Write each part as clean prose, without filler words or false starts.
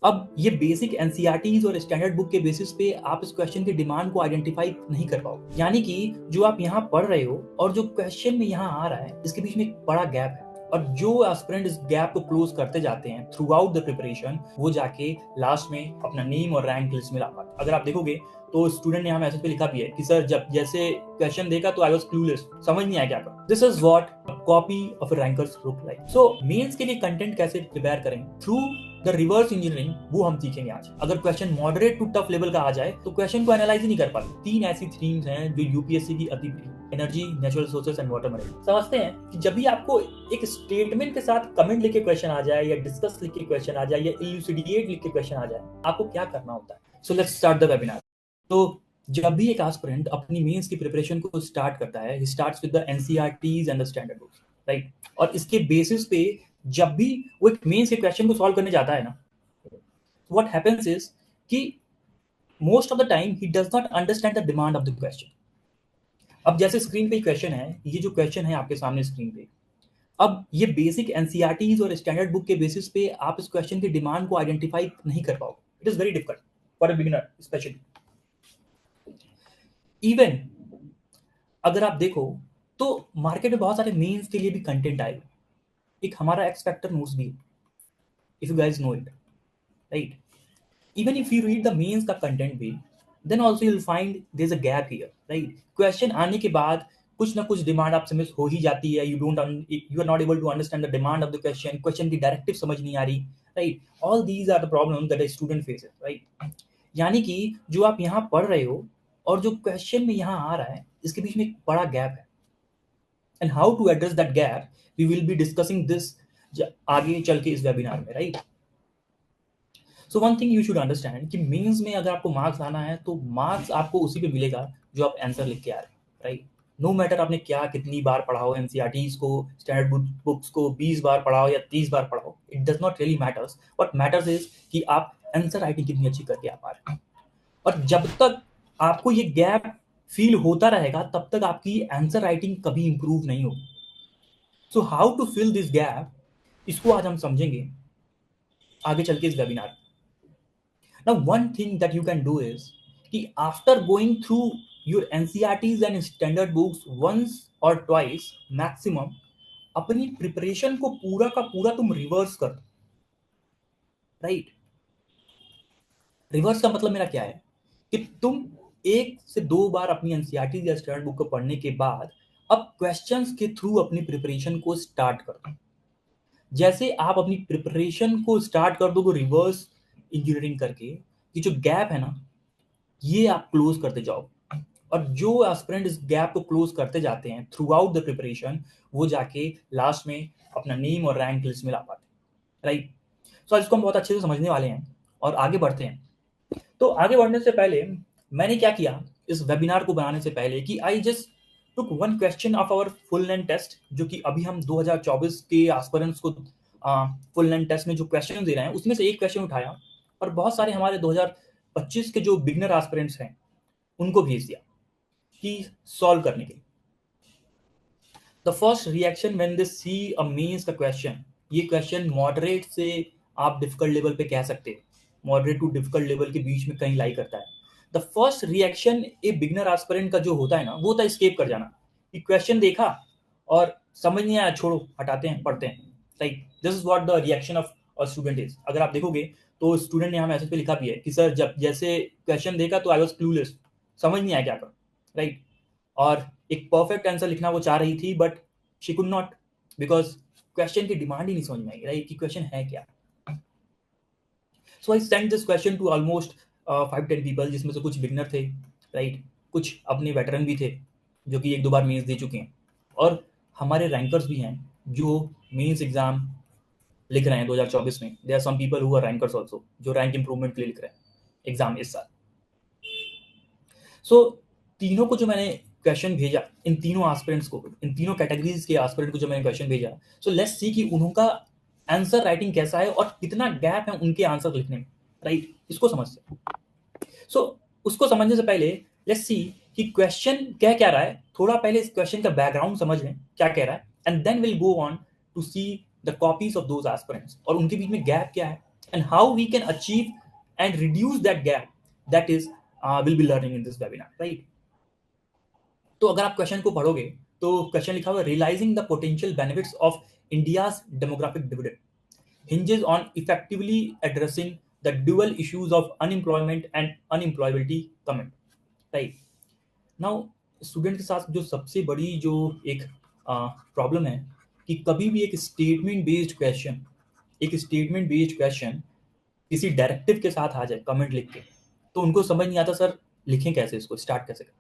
अब ये basic NCERTs और स्टैंडर्ड बुक के बेसिस पे आप इस क्वेश्चन की डिमांड को आइडेंटिफाई नहीं कर पाओगे। यानी कि जो आप यहाँ पढ़ रहे हो और जो क्वेश्चन में यहाँ आ रहा है, इसके बीच में एक बड़ा गैप है। और जो एस्पिरेंट इस गैप को क्लोज करते जाते हैं थ्रू आउट द प्रिपरेशन, वो जाके लास्ट में अपना नेम और रैंक लिस्ट में ला पाते हैं। अगर आप देखोगे तो स्टूडेंट ने यहाँ मैसेज पे लिखा भी है कि सर जब जैसे क्वेश्चन देखा तो आई वाज क्लूलेस, समझ नहीं आया क्या करूं। This is what copy of rankers look like. So mains के लिए कंटेंट कैसे प्रिपेयर करें थ्रू द रिवर्स इंजीनियरिंग, वो हम सीखेंगे आज। अगर question moderate to tough level का आ जाए तो क्वेश्चन को एनालाइज ही नहीं कर पाते। 3 ऐसी थीम्स हैं जो यूपीएससी की अति प्रिय: energy, natural resources and water management. समझते हैं कि जब भी आपको एक स्टेटमेंट के साथ कमेंट लिख के क्वेश्चन आ जाए, या डिस्कस लिख के क्वेश्चन आ जाए, या इल्यूसिडिएट लिख के क्वेश्चन आ जाए, आपको क्या करना होता है। So let's start the webinar. तो जब भी एक एस्पिरेंट अपनी मेंस की प्रिपरेशन को स्टार्ट करता है, he starts with the NCERTs and the standard books, right. और इसके बेसिस पे जब भी वो एक मेंस के क्वेश्चन को सॉल्व करने जाता है ना, what happens is कि most of the time he does not understand the demand of the question. अब जैसे स्क्रीन पे क्वेश्चन है, ये जो क्वेश्चन है आपके सामने स्क्रीन पे, अब ये बेसिक एनसीईआरटीज और स्टैंडर्ड बुक के बेसिस पे आप इस क्वेश्चन की डिमांड को आइडेंटिफाई नहीं कर पाओगे। It is very difficult for a beginner specially. Even अगर आप देखो तो मार्केट में बहुत सारे मेंस के लिए भी कंटेंट आए। एक हमारा एक्स फैक्टर नोट्स भी, if you guys know it, right. Even if you read the mains का content भी, then also you'll find there's a gap here, right? Question आने के बाद कुछ ना कुछ डिमांड आपसे मिस हो ही जाती है। You are not able to understand the demand of the question. Question की डायरेक्टिव समझ नहीं आ रही, right? All these are the problems that a student faces, right? यानी कि जो आप यहाँ पढ़ रहे हो और जो क्वेश्चन में यहाँ आ रहा है, इसके बीच में एक बड़ा गैप है। And how to address that gap, we will be discussing this आगे चल के इस वेबिनार में, right? So one thing you should understand कि मेंस में अगर आपको मार्क्स लाना है तो मार्क्स आपको उसी पे मिलेगा जो आप आंसर लिख के आ रहे हैं, राइट। नो मैटर आपने क्या कितनी बार पढ़ा हो एनसीईआरटीज को, स्टैंडर्ड बुक्स को 20 बार पढ़ाओ या 30 बार पढ़ाओ, it does not really matters. What matters is कि आप आंसर राइटिंग कितनी अच्छी करके आ पा रहे हैं। और जब तक आपको ये गैप फील होता रहेगा तब तक आपकी आंसर राइटिंग कभी इंप्रूव नहीं होगी। So how to fill this gap, इसको आज हम समझेंगे आगे चल के इस webinar. Now, one thing that you can do is कि after going through your NCERTs and standard books once or twice maximum, अपनी प्रिपरेशन को पूरा का पूरा तुम रिवर्स कर दो, राइट। रिवर्स का मतलब मेरा क्या है कि तुम 1 से 2 बार अपनी एनसीईआरटी या स्टैंडर्ड बुक को पढ़ने के बाद अब क्वेश्चंस के थ्रू अपनी प्रिपरेशन को स्टार्ट कर दो। जैसे आप अपनी प्रिपरेशन को स्टार्ट कर दोगे रिवर्स इंजीनियरिंग करके, ये जो गैप है ना, ये आप क्लोज करते जाओ। और जो एस्पिरेंट इस गैप को क्लोज करते जाते हैं थ्रू आउट द प्रिपरेशन, वो जाके लास्ट में अपना नेम और रैंक लिस्ट में ला पाते हैं, राइट। सो इसको हम बहुत अच्छे से समझने वाले हैं और आगे बढ़ते हैं। तो आगे बढ़ने से पहले मैंने क्या किया इस वेबिनार को बनाने से पहले कि I just took one question of our full length test, जो कि अभी हम 2024 के एस्पिरेंट्स को फुल लेंथ टेस्ट में जो क्वेश्चन दे रहे हैं उसमें से एक क्वेश्चन उठाया और बहुत सारे हमारे 2025 के जो बिगनर एस्पिरेंट्स हैं उनको भेज दिया कि सॉल्व करने के लिए। The first reaction when they see a mains का क्वेश्चन, ये क्वेश्चन मॉडरेट से आप डिफिकल्ट लेवल पे कह सकते हैं, मॉडरेट टू डिफिकल्ट लेवल के बीच में कहीं लाई करता है। The first reaction a beginner aspirant का जो होता है ना, वो होता है स्केप कर जाना, कि क्वेश्चन देखा और समझ नहीं आया, छोड़ो हटाते हैं पढ़ते हैं, right. This is what the reaction of a student is. अगर आप देखोगे तो स्टूडेंट ने यहाँ मैसेज पे लिखा भी है कि सर जब जैसे क्वेश्चन देखा तो आई वाज क्लूलेस, समझ नहीं आया क्या करूं, राइट। और एक परफेक्ट आंसर लिखना वो चाह रही थी but she could not, because question की डिमांड ही नहीं समझ में आई, राइट, कि क्वेश्चन है क्या। So I send this question to almost 5-10 people, जिसमें से कुछ बिगनर थे, राइट, कुछ अपने वेटरन भी थे जो कि 1-2 बार मेंस दे चुके हैं, और हमारे रैंकर्स भी हैं जो मेंस एग्जाम लिख रहे हैं 2024 में। There are some people who are rankers also, जो रैंक इंप्रूवमेंट के लिए लिख रहे हैं एग्जाम इस साल। सो तीनों को जो मैंने क्वेश्चन भेजा, इन तीनों एस्पिरेंट्स को, इन तीनों कैटेगरीज के एस्पिरेंट को जो मैंने क्वेश्चन भेजा, सो लेट्स सी कि उनका आंसर राइटिंग कैसा है और कितना गैप है उनके आंसर लिखने में, राइट। इसको समझते हैं। सो उसको समझने से पहले लेट्स सी कि क्वेश्चन कह क्या रहा है। थोड़ा पहले इस क्वेश्चन का बैकग्राउंड समझ लें क्या कह रहा है, and then will go on to see the copies of those aspirants और उनके बीच में गैप क्या है and how we can achieve and reduce that gap, that is we'll be learning in this webinar, right? तो अगर आप question को पढ़ोगे तो क्वेश्चन लिखा हुआ है, realising the potential benefits of India's demographic dividend hinges on effectively addressing the dual issues of unemployment and unemployability comment, right? Now student के साथ जो सबसे बड़ी जो एक प्रॉब्लम है कि कभी भी एक स्टेटमेंट बेस्ड क्वेश्चन किसी डायरेक्टिव के साथ आ जाए कमेंट लिख के, तो उनको समझ नहीं आता सर लिखें कैसे, इसको स्टार्ट कैसे करें।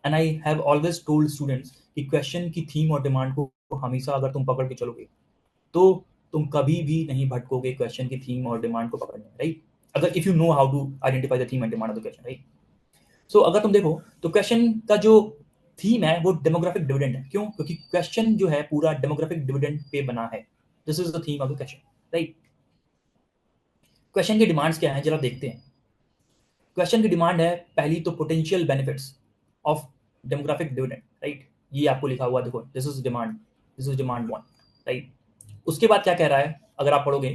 And I have always told students कि क्वेश्चन की थीम और डिमांड को हमेशा अगर तुम पकड़ के चलोगे तो तुम कभी भी नहीं भटकोगे क्वेश्चन की थीम और डिमांड को पकड़ने में, राइट? अगर if you know how to identify the theme and demand of the question, right? So अगर तुम देखो तो क्वेश्चन का जो थीम है वो डेमोग्राफिक डिविडेंड है। क्यों? क्योंकि क्वेश्चन जो है पूरा डेमोग्राफिक डिविडेंड पे बना है। This is the theme of the question, right? Question की डिमांड्स क्या है जरा देखते हैं। क्वेश्चन की डिमांड है पहली तो potential benefits of demographic dividend, right? ये आपको लिखा हुआ देखो, this is demand one, right? उसके बाद क्या कह रहा है अगर आप पढ़ोगे,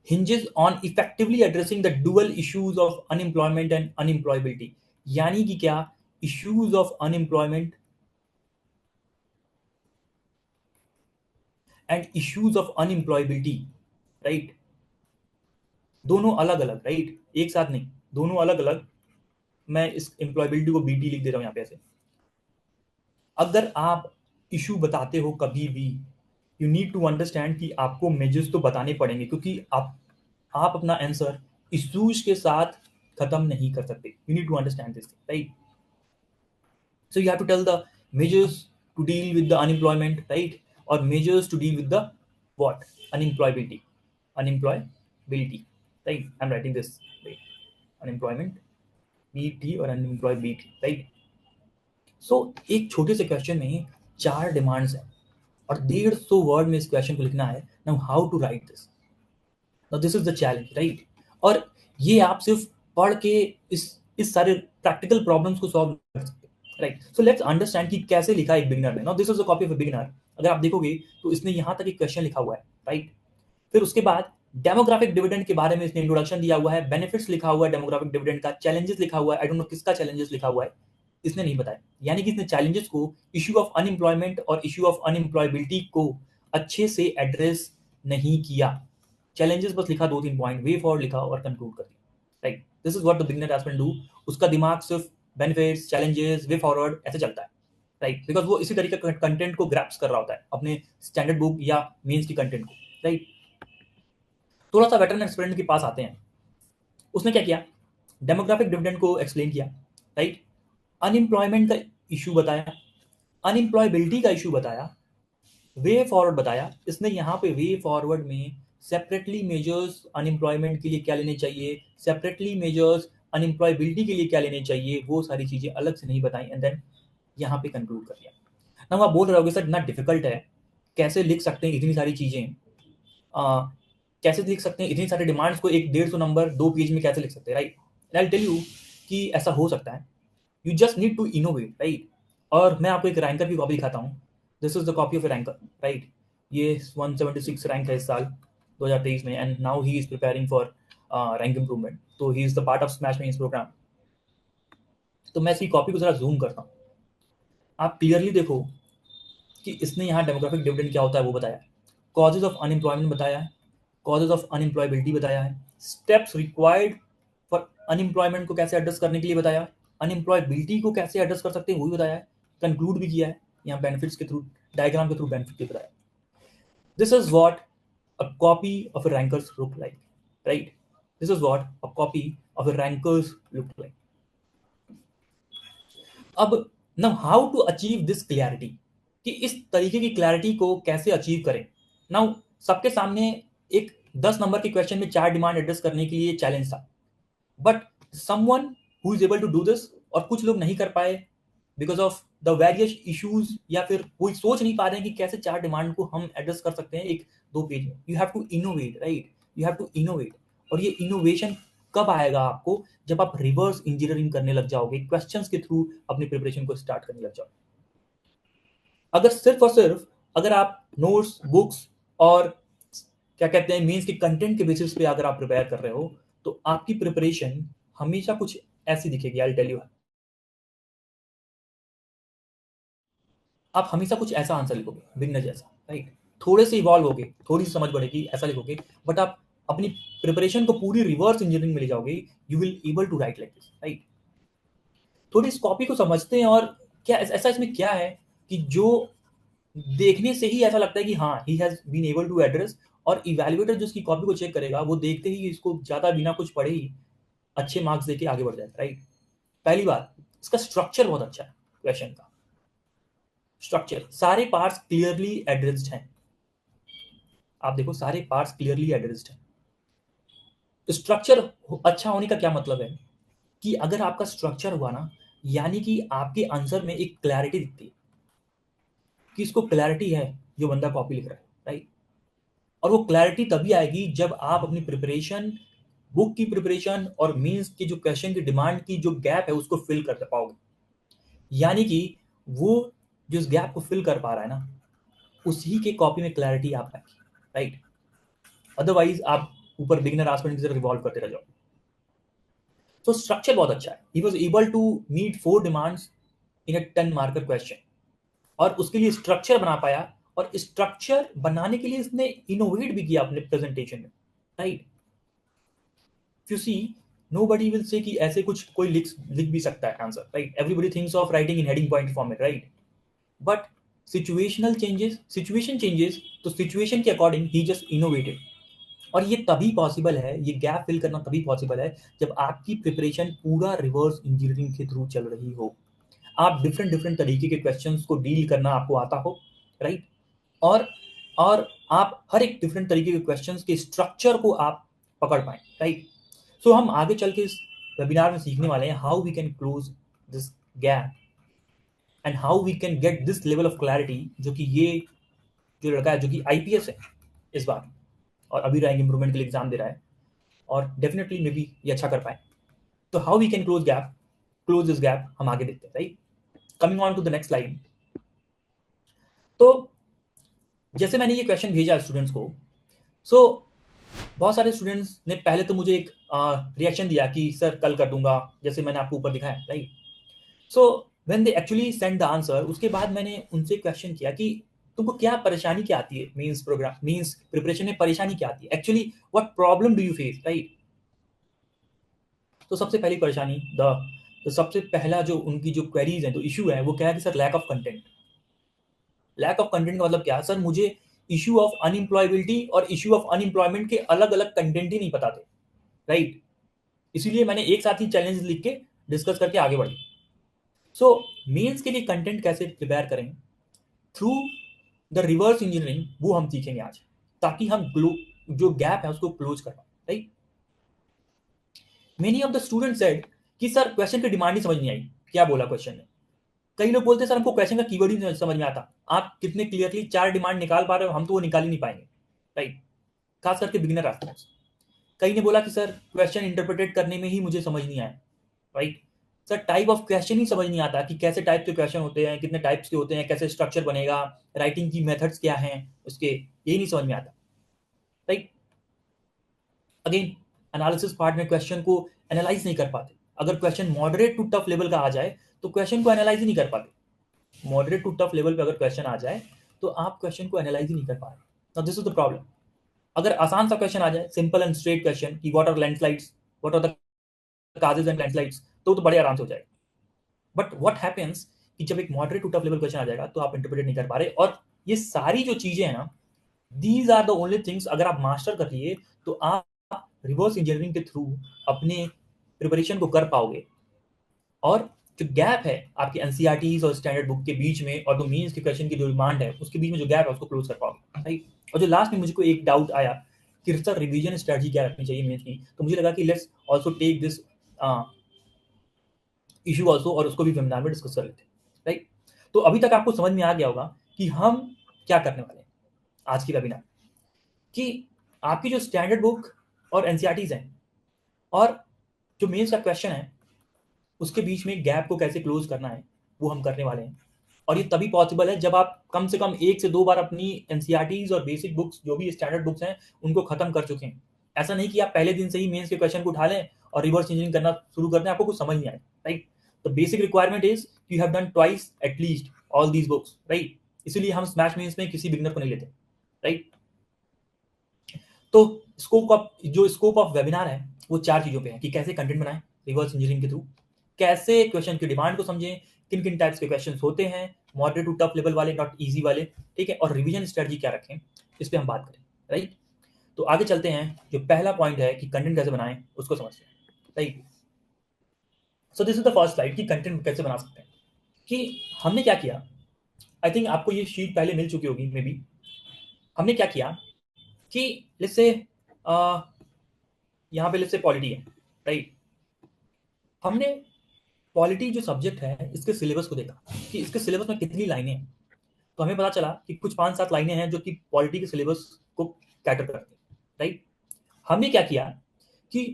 hinges on effectively addressing the dual issues of unemployment and unemployability, यानी कि क्या, issues of unemployment and issues of unemployability, right? दोनों अलग अलग, राइट? एक साथ नहीं, दोनों अलग अलग। मैं इस एम्प्लॉयबिलिटी को बीटी लिख दे रहा हूं यहां पे ऐसे। अगर आप इशू बताते हो कभी भी, यू नीड टू अंडरस्टैंड कि आपको मेजर्स तो बताने पड़ेंगे, क्योंकि आप अपना आंसर इशूज के साथ खत्म नहीं कर सकते। You need to understand this, right? So you have to tell the measures to deal with the unemployment, right? और measures to deal with the what, unemployability, right? I am writing this, right? Unemployment but और unemployability, right? So एक छोटे से question में 4 demands हैं और 150 word में इस क्वेश्चन को लिखना है। Now how to write this? Now this is the challenge, right? और ये आप सिर्फ पढ़ के इस सारे प्रैक्टिकल प्रॉब्लम्स को सॉल्व कर सकते हैं, राइट? सो लेट्स अंडरस्टैंड कि कैसे लिखा है एक बिगिनर ने। Now this is a copy of a beginner. अगर आप देखोगे तो इसने यहाँ तक एक क्वेश्चन लिखा हुआ है, राइट? फिर उसके बाद डेमोग्राफिक डिविडेंड के बारे में इसने इंट्रोडक्शन दिया हुआ है, बेनिफिट्स लिखा हुआ है डेमोग्राफिक डिविडेंड का, चैलेंजेस लिखा हुआ है, आई डोंट नो किसका चैलेंजेस लिखा हुआ है, इसने नहीं बताया। यानी कि इसने चैलेंजेस को, इश्यू ऑफ अनएम्प्लॉयमेंट और इश्यू ऑफ अनएम्प्लॉयबिलिटी को अच्छे से एड्रेस नहीं किया। चैलेंजेस बस लिखा 2-3 पॉइंट, वे फॉरवर्ड लिखा और कंक्लूड कर दिया, right? This is what the beginner aspirant do. उसका दिमाग सिर्फ बेनिफिट्स, चैलेंजेस, वे फॉरवर्ड ऐसे चलता है, राइट? बिकॉज वो इसी तरीके का कंटेंट को ग्रैप्स कर रहा होता है अपने स्टैंडर्ड बुक या मेंस की कंटेंट को, राइट? थोड़ा सा वेटरन एक्सपेरिमेंट के पास आते हैं। उसने क्या किया, डेमोग्राफिक डिविडेंड को एक्सप्लेन किया, राइट? अनएम्प्लॉयमेंट का इशू बताया, अनएम्प्लॉयबिलिटी का इशू बताया, वे फॉरवर्ड बताया। इसने यहाँ पे वे फॉरवर्ड में सेपरेटली मेजर्स अनएम्प्लॉयमेंट के लिए क्या लेने चाहिए, सेपरेटली मेजर्स अनएम्प्लॉयबिलिटी के लिए क्या लेने चाहिए, वो सारी चीजें अलग से नहीं बताई, एंड देन यहाँ पे कंक्लूड कर दिया। ना आप बोल रहे होगे सर इतना डिफिकल्ट है, कैसे लिख सकते हैं इतनी सारी चीजें, कैसे लिख सकते हैं इतनी सारी डिमांड्स को एक 150 नंबर 2 पेज में कैसे लिख सकते हैं, राइट? आई टेल यू कि ऐसा हो सकता है। You just need to innovate, right? और मैं आपको एक रैंकर की कॉपी दिखाता हूँ। This is the copy of a ranker, right? ये 176 रैंक है इस साल 2023 में, and now he is preparing for rank improvement. तो he is the part of smash mains program. तो मैं इसकी कॉपी को जरा जूम करता हूँ, आप क्लियरली देखो कि इसने यहाँ डेमोग्राफिक डिविडेंड क्या होता है वो बताया, कॉजेज ऑफ अनएम्प्लॉयमेंट बताया है, कॉजेज ऑफ अनएम्प्लॉयबिलिटी बताया है, स्टेप्स रिक्वायर्ड फॉर अनएम्प्लॉयमेंट को कैसे एड्रेस करने के लिए बताया, अनएम्प्लॉयबिलिटी को कैसे एड्रेस कर सकते हैं वो भी बताया है, कंक्लूड भी किया है यहाँ बेनिफिट्स के थ्रू, डायग्राम के थ्रू बेनिफिट भी बताया। This is what a copy of a rankers look like, right? This is what a copy of a rankers look like. अब now how to achieve this clarity, कि इस तरीके की clarity को कैसे अचीव करें। नाउ सबके सामने एक 10 नंबर के क्वेश्चन में 4 डिमांड एड्रेस करने के लिए चैलेंज था, but someone who is able to do this, और कुछ लोग नहीं कर पाए because of the various issues, या फिर कोई सोच नहीं पा रहे हैं कि कैसे 4 डिमांड को हम एड्रेस कर सकते हैं एक 2 पेज में। You have to innovate, right? You have to innovate. और ये इनोवेशन कब आएगा आपको, जब आप रिवर्स इंजीनियरिंग करने लग जाओगे, क्वेश्चंस के थ्रू अपनी प्रिपरेशन को स्टार्ट करने लग जाओगे। अगर सिर्फ और सिर्फ अगर आप नोट्स, बुक्स और क्या कहते हैं, मेंस के कंटेंट के बेसिस पे अगर आप प्रिपेयर कर रहे हो तो आपकी प्रिपरेशन हमेशा कुछ ऐसी दिखेगी। आई टेल यू, आप हमेशा कुछ ऐसा आंसर लिखोगे बिगनर जैसा, राइट? थोड़े से इवॉल्व होगे, थोड़ी सी समझ बढ़ेगी, ऐसा लिखोगे, बट आप अपनी प्रिपरेशन को पूरी रिवर्स इंजीनियरिंग में ले जाओगे, you will able to write like this, right? थोड़ी इस कॉपी को समझते हैं, और क्या ऐसा इसमें क्या है कि जो देखने से ही ऐसा लगता है कि हाँ he has been able to address, और इवैल्यूएटर जो इसकी कॉपी को चेक करेगा वो देखते ही इसको ज्यादा बिना कुछ पढ़े ही अच्छे मार्क्स देके आगे बढ़ जाएगा, राइट? पहली बात, इसका स्ट्रक्चर बहुत अच्छा है। क्वेश्चन का स्ट्रक्चर, सारे पार्ट्स क्लियरली एड्रेस्ड हैं। आप देखो सारे पार्ट्स क्लियरली एड्रेस्ड हैं। स्ट्रक्चर अच्छा होने का क्या मतलब है कि अगर आपका स्ट्रक्चर हुआ ना, यानी कि आपके आंसर में एक क्लैरिटी दिखती है कि इसको क्लैरिटी है जो बंदा कॉपी लिख रहा है, राइट? और वो क्लैरिटी तभी आएगी जब आप अपनी प्रिपरेशन, बुक की प्रिपरेशन और मीन्स की जो क्वेश्चन की डिमांड की जो गैप है उसको फिल कर पाओगे। यानी कि वो जो इस गैप को फिल कर पा रहा है ना, उसी के कॉपी में क्लैरिटी आ पाएगी, राइट? अदरवाइज आप ऊपर बिगिनर आस्पिरेंट की तरह रिवॉल्व करते रह जाओ। तो स्ट्रक्चर बहुत अच्छा है। He was able to meet 4 demands in a 10 marker question, और उसके लिए स्ट्रक्चर बना पाया, और स्ट्रक्चर बनाने के लिए इसने इनोवेट भी किया अपने प्रेजेंटेशन में, right? You see, nobody will say कि ऐसे कुछ कोई लिख भी सकता है answer, right? Everybody thinks of writing in heading point format, right? But situation changes, तो सिचुएशन के अकॉर्डिंग ही जस्ट इनोवेटेड। और ये तभी पॉसिबल है, ये गैप फिल करना तभी पॉसिबल है जब आपकी प्रिपरेशन पूरा रिवर्स इंजीनियरिंग के थ्रू चल रही हो। आप डिफरेंट डिफरेंट तरीके के क्वेश्चंस को डील करना आपको आता हो, राइट? और और आप हर एक डिफरेंट तरीके के क्वेश्चंस के स्ट्रक्चर को आप पकड़ पाए, राइट? सो हम आगे चल के इस वेबिनार में सीखने वाले हैं how we can close this gap, and how we can get this level of clarity, जो कि ये जो लड़का है जो कि आईपीएस है इस बार, और अभी रैंक इंप्रूवमेंट के लिए एग्जाम दे रहा है, और डेफिनेटली मे बी ये अच्छा कर पाए। तो how we can close this gap, हम आगे देखते हैं, right? Coming on to the next slide. तो जैसे मैंने ये क्वेश्चन भेजा स्टूडेंट्स को, सो बहुत सारे स्टूडेंट्स ने पहले तो मुझे एक रिएक्शन दिया कि सर कल कर दूंगा, जैसे मैंने आपको ऊपर दिखाया, right? So when they actually send the answer, उसके बाद मैंने उनसे क्वेश्चन किया कि तुमको क्या परेशानी क्या आती है, मीन्स प्रोग्राम मीन्स प्रिपरेशन में परेशानी क्या आती है, actually what problem do you face, right? तो सबसे पहली परेशानी तो सबसे पहला जो उनकी जो क्वेरीज है, तो इशू है, वो क्या है कि sir lack of content. Lack of content का मतलब क्या सर, मुझे इशू ऑफ अनएम्प्लॉयबिलिटी और इशू ऑफ अनएम्प्लॉयमेंट के अलग अलग कंटेंट ही नहीं पता थे, राइट? इसीलिए मैंने एक साथ ही चैलेंज लिख के डिस्कस करके आगे बढ़ी। सो मेंस के लिए कंटेंट कैसे प्रिपेयर करें थ्रू द रिवर्स इंजीनियरिंग, वो हम सीखेंगे आज, ताकि हम जो गैप है उसको क्लोज कर पाए, right? Many of the student said कि सर क्वेश्चन की डिमांड ही समझ नहीं आई, क्या बोला क्वेश्चन में। कई लोग बोलते हैं सर हमको क्वेश्चन का कीवर्ड ही नहीं समझ में आता, आप कितने क्लियरली 4 डिमांड निकाल पा रहे हो, हम तो वो निकाल ही नहीं पाएंगे, राइट? खास करके बिगिनर एस्पिरेंट्स। कई ने बोला कि सर क्वेश्चन इंटरप्रेटेड करने में ही मुझे समझ नहीं आया, right? Sir type of question ही समझ नहीं आता कि कैसे टाइप के क्वेश्चन होते हैं, कितने टाइप्स के होते हैं, कैसे स्ट्रक्चर बनेगा, राइटिंग की मेथड्स क्या हैं उसके, यही नहीं समझ में आता, राइट? अगेन एनालिसिस पार्ट में क्वेश्चन को एनालाइज नहीं कर पाते। अगर question moderate to tough level का आ जाए तो क्वेश्चन को एनालाइज ही नहीं कर पाते। मॉडरेट टू टफ लेवल पे अगर क्वेश्चन आ जाए तो आप क्वेश्चन को एनालाइज ही नहीं कर पा रहे। Now this is the problem. अगर आसान सा क्वेश्चन आ जाए, सिंपल एंड स्ट्रेट क्वेश्चन कि what are landslides, what are the causes and landslides, तो बड़े आराम से हो जाएगा। बट व्हाट हैपेंस कि जब एक moderate to tough level question आ जाएगा तो आप इंटरप्रेट नहीं कर पा रहे। और ये सारी जो चीजें हैं ना, these are the only things, अगर आप मास्टर कर लिए तो आप रिवर्स इंजीनियरिंग के थ्रू अपने प्रिपरेशन को कर पाओगे। और जो गैप है आपके एनसीईआरटीज और स्टैंडर्ड बुक के बीच में और जो मीन्स के क्वेश्चन की जो डिमांड है उसके बीच में जो गैप है उसको क्लोज कर पाओगे, राइट? और जो लास्ट में मुझको एक डाउट आया कि सर रिवीजन स्ट्रेटजी क्या रखनी चाहिए मेंस की, तो मुझे लगा कि let's also take this issue also और उसको भी वेबिनार में डिस्कस कर लेते हैं, राइट? तो अभी तक आपको समझ में आ गया होगा कि हम क्या करने वाले हैं आज की वेबिनार, कि आपकी जो स्टैंडर्ड बुक और एनसीईआरटीज हैं और जो मेंस का क्वेश्चन है उसके बीच में गैप को कैसे क्लोज करना है वो हम करने वाले हैं। और ये तभी पॉसिबल है जब आप कम से कम 1 से 2 बार अपनी एनसीईआरटीज़ और बेसिक बुक्स जो भी स्टैंडर्ड बुक्स हैं, उनको खत्म कर चुके हैं। ऐसा नहीं कि आप पहले दिन से ही मेंस के क्वेश्चन को उठा लें और रिवर्स इंजीनियरिंग करना शुरू कर दें, आपको कुछ समझ नहीं आए, right? The basic requirement is you have done twice at least all these books, right? इसीलिए हम स्मैश मेंस में किसी बिगिनर को नहीं लेते, राइट? तो स्कोप ऑफ वेबिनार है वो 4 चीज़ों पे है कि कैसे कंटेंट बनाएं रिवर्स इंजीनियरिंग के थ्रू, कैसे क्वेश्चन की डिमांड को समझें, किन किन टाइप्स के क्वेश्चन होते हैं, मॉडरेट टू टफ लेवल वाले, नॉट ईजी वाले, ठीक है, और रिवीजन स्ट्रेटजी क्या रखें, इस पर हम बात करें, राइट? तो आगे चलते हैं, जो पहला पॉइंट है कि कंटेंट कैसे बनाएं उसको समझते हैं, right? So this is the first slide कि कंटेंट कैसे बना सकते हैं। कि हमने क्या किया, आई थिंक आपको ये शीट पहले मिल चुकी होगी मे बी। हमने क्या किया कि लेट्स से यहाँ पे लेट्स से पॉलिटी है, राइट? हमने पॉलिटी जो सब्जेक्ट है इसके सिलेबस को देखा कि इसके सिलेबस में कितनी लाइनें हैं। तो हमें पता चला कि कुछ 5-7 लाइनें हैं जो कि पॉलिटी के सिलेबस को कैटर करती हैं, राइट? हमने क्या किया कि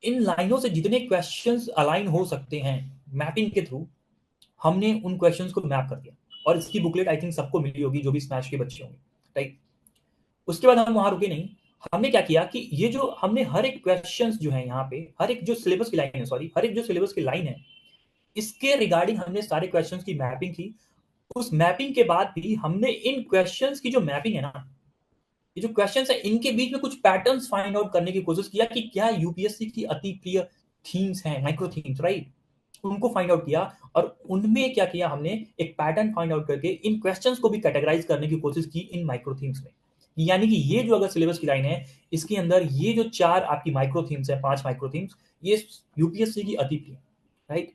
इन लाइनों से जितने क्वेश्चंस अलाइन हो सकते हैं मैपिंग के थ्रू, हमने उन क्वेश्चंस को मैप कर दिया। और इसकी बुकलेट आई थिंक सबको मिली होगी जो भी स्मैश के बच्चे होंगे, राइट? उसके बाद हम वहां रुके नहीं। हमने क्या किया कि ये जो हमने हर एक क्वेश्चंस जो है यहाँ पे, हर एक जो सिलेबस की लाइन है, सॉरी, हर एक जो सिलेबस की लाइन है, इसके रिगार्डिंग हमने सारे क्वेश्चंस की मैपिंग की। उस मैपिंग के बाद भी हमने इन क्वेश्चंस की जो मैपिंग है ना, ये जो क्वेश्चंस है इनके बीच में कुछ पैटर्न्स फाइंड आउट करने की कोशिश किया कि क्या यूपीएससी की अति प्रिय थीम्स हैं, माइक्रो थीम्स, राइट? उनको फाइंड आउट किया और उनमें क्या किया, हमने एक पैटर्न फाइंड आउट करके इन क्वेश्चंस को भी कैटेगराइज करने की कोशिश की इन माइक्रो थीम्स में। यानी कि ये जो अगर सिलेबस की लाइन है, इसके अंदर ये जो 4 आपकी माइक्रो थीम्स है, 5 माइक्रो थीम्स, ये यूपीएससी की अति प्रिय, राइट?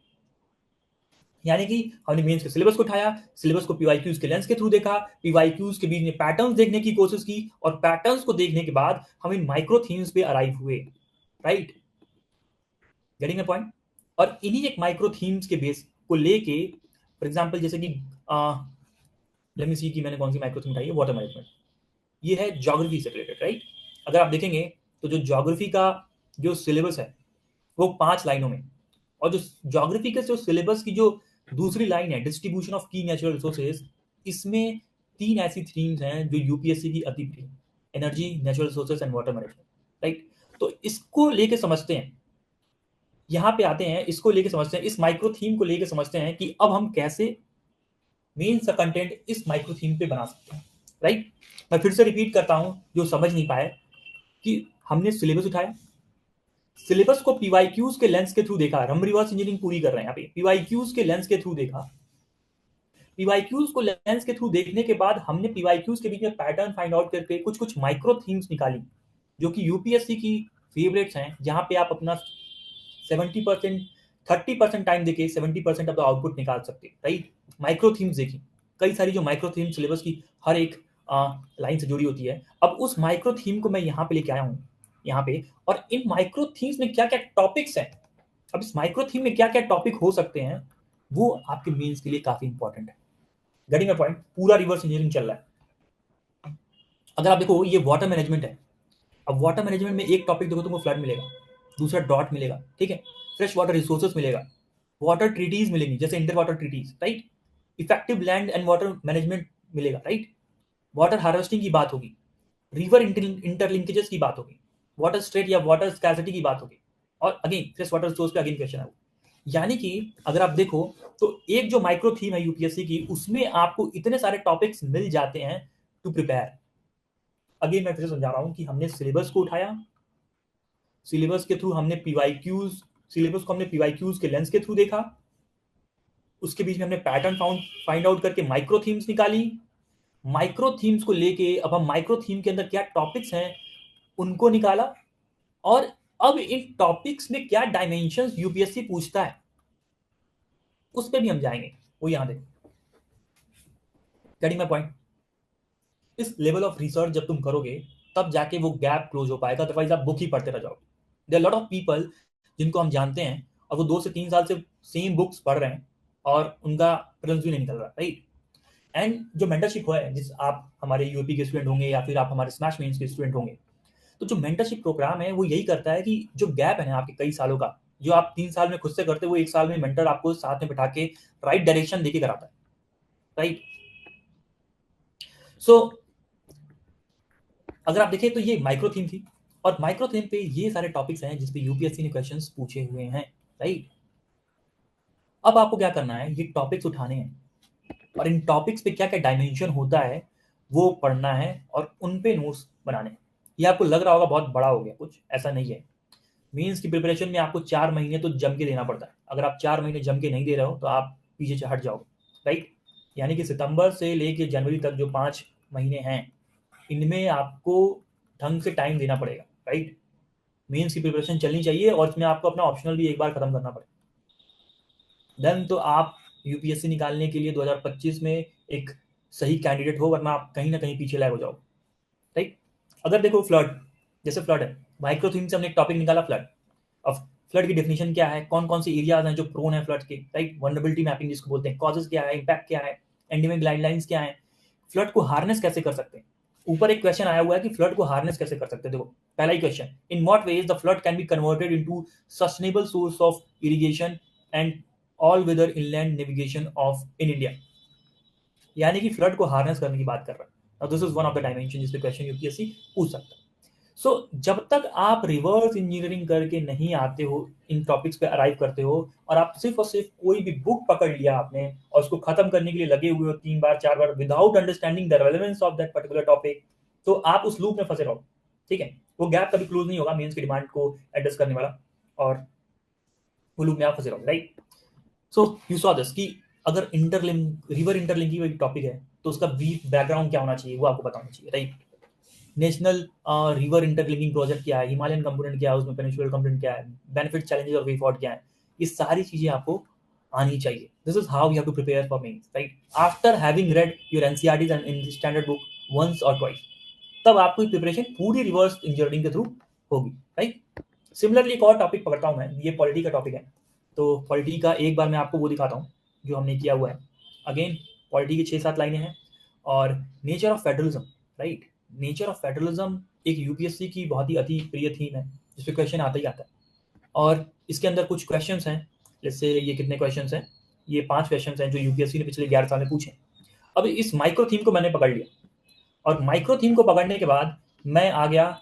यानी कि हमने मेंस के सिलेबस को उठाया, सिलेबस को पीवाईक्यूज के लेंस के थ्रू देखा, पीवाईक्यूज के बीच में पैटर्न्स देखने की कोशिश की, और पैटर्न्स को देखने के बाद हम इन माइक्रो थीम्स पे अराइव हुए, राइट? Getting a point? और इन्हीं एक माइक्रो थीम्स के बेस को लेके, फॉर एग्जांपल जैसे कि लेट मी सी कि मैंने कौन सी माइक्रो थीम उठाई है, वाटर मैनेजमेंट। ये है ज्योग्राफी से रिलेटेड, राइट? अगर आप देखेंगे तो जो ज्योग्राफी का जो सिलेबस है वो 5 लाइनों में, और जो ज्योग्राफी के जो सिलेबस की जो दूसरी लाइन है, डिस्ट्रीब्यूशन ऑफ की नेचुरल रिसोर्सेज, इसमें 3 ऐसी थीम्स हैं जो यूपीएससी की अति प्रिय, energy, natural resources and water management, right? तो इसको लेके समझते हैं, यहाँ पे आते हैं, इसको लेके समझते हैं, इस माइक्रो थीम को लेके समझते हैं कि अब हम कैसे मेंस का कंटेंट इस माइक्रो थीम पे बना सकते हैं, राइट? मैं फिर से रिपीट करता हूं जो समझ नहीं पाए, कि हमने सिलेबस उठाया, सिलेबस को पीवाईक्यूज के लेंस के थ्रू देखा, हम रिवर्स इंजीनियरिंग पूरी कर रहे हैं यहाँ पे, पीवाईक्यूज के लेंस के थ्रू देखा, पीवाईक्यूज को लेंस के थ्रू देखने के बाद हमने पीवाईक्यूज के बीच में पैटर्न फाइंड आउट करके कुछ कुछ माइक्रो थीम्स निकाली जो कि यूपीएससी की फेवरेट्स हैं, जहां पे आप अपना 70%, 30% टाइम देके 70% ऑफ द आउटपुट निकाल सकते हैं, राइट? माइक्रो थीम्स देखी, कई सारी जो माइक्रो थीम सिलेबस की हर एक लाइन से जुड़ी होती है। अब उस माइक्रो थीम को मैं यहाँ पे लेके आया हूँ, यहाँ पे, और इन माइक्रो थीम्स में क्या क्या टॉपिक्स हैं, अब इस माइक्रो थीम में क्या क्या टॉपिक हो सकते हैं, वो आपके मेंस के लिए काफी इंपॉर्टेंट है। Getting a point? पूरा रिवर्स इंजीनियरिंग चल रहा है। अगर आप देखो ये वाटर मैनेजमेंट है, अब वाटर मैनेजमेंट में एक टॉपिक देखो, तुमको फ्लड मिलेगा, दूसरा डॉट मिलेगा, ठीक है, फ्रेश वाटर रिसोर्सेज मिलेगा, वाटर ट्रीटीज मिलेंगी जैसे inter water treaties, right? Effective land and water management मिलेगा, राइट? वाटर हार्वेस्टिंग की बात होगी, रिवर इंटरलिंकेजेस की बात होगी, वाटर स्ट्रेट या वाटर स्कैसिटी की बात होगी, और अगेन फ्रेश वाटर रिसोर्स पे अगेन क्वेश्चन है वो। यानी कि अगर आप देखो तो एक जो माइक्रो थीम है यूपीएससी की, उसमें आपको इतने सारे टॉपिक्स मिल जाते हैं टू प्रिपेयर। अगेन मैं फिर से समझा रहा हूं कि हमने सिलेबस को उठाया, सिलेबस के थ्रू हमने पीवाईक्यूज, सिलेबस को हमने पीवाईक्यूज के लेंस के थ्रू देखा, उसके बीच में हमने पैटर्न फाइंड आउट करके माइक्रो थीम्स निकाली, माइक्रो थीम्स को लेके अब हम माइक्रो थीम के अंदर क्या टॉपिक्स हैं उनको निकाला, और अब इन टॉपिक्स में क्या डायमेंशंस यूपीएससी पूछता है उस पर भी हम जाएंगे, वो यहां देखो। Getting my point? इस लेवल ऑफ रिसर्च जब तुम करोगे तब जाके वो गैप क्लोज हो पाएगा, अदरवाइज आप बुक ही पढ़ते रह जाओगे। देयर लॉट ऑफ पीपल जिनको हम जानते हैं और वो 2 से 3 साल से सेम बुक्स पढ़ रहे हैं और उनका प्रिलिम्स भी नहीं निकल रहा, राइट? एंड जो मेंटरशिप है, जिस आप हमारे यूपी के स्टूडेंट होंगे या फिर आप हमारे स्मैश मेंस के स्टूडेंट होंगे, तो जो मेंटरशिप प्रोग्राम है वो यही करता है कि जो गैप है ना आपके कई सालों का, जो आप 3 साल में खुद से करते हो, वो 1 साल में मेंटर आपको साथ में बैठा के राइट डायरेक्शन देके कराता है। राइट। सो अगर आप देखें तो ये माइक्रो थीम थी, और माइक्रो थीम पे ये सारे टॉपिक्स हैं जिसपे यूपीएससी ने क्वेश्चंस पूछे हुए हैं, राइट। अब आपको क्या करना है, ये टॉपिक्स उठाने हैं और इन टॉपिक्स पे क्या क्या डायमेंशन होता है वो पढ़ना है और उन पे नोट्स बनाने हैं। ये आपको लग रहा होगा बहुत बड़ा हो गया, कुछ ऐसा नहीं है। मीन्स की प्रिपरेशन में आपको 4 महीने तो जम के देना पड़ता है। अगर आप 4 महीने जम के नहीं दे रहे हो तो आप पीछे से हट जाओगे, राइट। यानी कि सितंबर से लेके जनवरी तक जो 5 महीने हैं, इनमें आपको ढंग से टाइम देना पड़ेगा, राइट। मेंस की प्रिपरेशन चलनी चाहिए और इसमें आपको अपना ऑप्शनल भी एक बार खत्म करना पड़ेगा। देन तो आप यूपीएससी निकालने के लिए 2025 में एक सही कैंडिडेट हो, वरना आप कहीं ना कहीं पीछे लैग हो जाओ, राइट। अगर देखो फ्लड, जैसे फ्लड है, माइक्रो थीम से हमने एक टॉपिक निकाला फ्लड। अब फ्लड की डेफिनेशन क्या है, कौन कौन से एरियाज हैं जो प्रोन है फ्लड के, राइट। वनरेबिलिटी मैपिंग जिसको बोलते हैं, कॉजेज क्या है, इंपैक्ट क्या है, एंडेमिक गाइडलाइंस क्या है, फ्लड को हार्नेस कैसे कर सकते हैं। ऊपर एक क्वेश्चन आया हुआ है कि फ्लड को हार्नेस कैसे कर सकते हैं। देखो पहला ही question, in what ways the flood can be converted into sustainable source of irrigation and all weather inland navigation of in India. यानी कि फ्लड को हार्नेस करने की बात कर रहा है। This is one of the dimension जिस पे क्वेश्चन यूपीएससी पूछ सकता है। सो जब तक आप रिवर्स इंजीनियरिंग करके नहीं आते हो, इन टॉपिक्स पे अराइव करते हो, और आप सिर्फ और सिर्फ कोई भी बुक पकड़ लिया आपने और उसको खत्म करने के लिए लगे हुए हो 3 बार 4 बार without understanding the relevance of that particular topic, तो आप उस लूप में फंसे रहो, ठीक है। वो गैप कभी क्लोज नहीं होगा मेंस की डिमांड को एड्रेस करने वाला, और वो लूप में आप फंसे रहो, right. So you saw this कि अगर इंटरलिंक रिवर इंटरलिंकिंग एक टॉपिक है तो उसका ब्रीफ बैकग्राउंड क्या होना चाहिए वो आपको बताना चाहिए, right. National river interlinking project क्या है, हिमालयन कंपोनेंट क्या है, उसमें पेनिनसुलर कंपोनेंट क्या है, बेनिफिट चैलेंजेस और वे फॉरवर्ड क्या है, ये सारी चीजें आपको आनी चाहिए। This is how you have to prepare for mains, right. After having read your NCERTs and in standard book once और ट्वाइस, तब आपकी प्रिपरेशन पूरी रिवर्स इंजीनियरिंग के थ्रू होगी, राइट। सिमिलरली एक और टॉपिक पकड़ता हूँ मैं, ये पॉलिटी का टॉपिक है। तो पॉलिटी का एक बार मैं आपको वो दिखाता हूँ जो हमने किया हुआ है। अगेन पॉलिटी की 6-7 लाइनें हैं, और nature of federalism, right. Nature of federalism एक यूपीएससी की बहुत ही अति प्रिय थीम है जिसपे क्वेश्चन आता ही आता है। और इसके अंदर कुछ क्वेश्चंस हैं, जैसे ये कितने क्वेश्चंस हैं, ये 5 क्वेश्चंस हैं जो यूपीएससी ने पिछले 11 साल में पूछे। अब इस माइक्रो थीम को मैंने पकड़ लिया, और माइक्रो थीम को पकड़ने के बाद मैं आ गया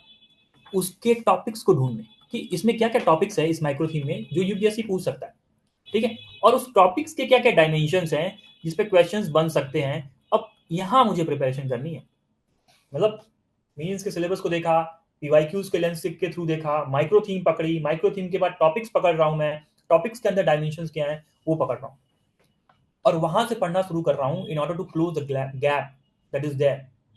उसके टॉपिक्स को ढूंढने कि इसमें क्या क्या टॉपिक्स है इस माइक्रो थीम में जो यूपीएससी पूछ सकता है, ठीक है। और उस टॉपिक्स के क्या क्या डायमेंशंस हैं जिस पे क्वेश्चंस बन सकते हैं। अब यहाँ मुझे प्रिपरेशन करनी है, मतलब मीन्स के सिलेबस को देखा, पीवाईक्यूज के लेंस के थ्रू देखा, माइक्रो थीम पकड़ी, माइक्रो थीम के बाद टॉपिक्स पकड़ रहा हूं मैं, टॉपिक्स के अंदर डायमेंशंस क्या है वो पकड़ रहा हूं, और वहां से पढ़ना शुरू कर रहा हूं in order to close the gap that is there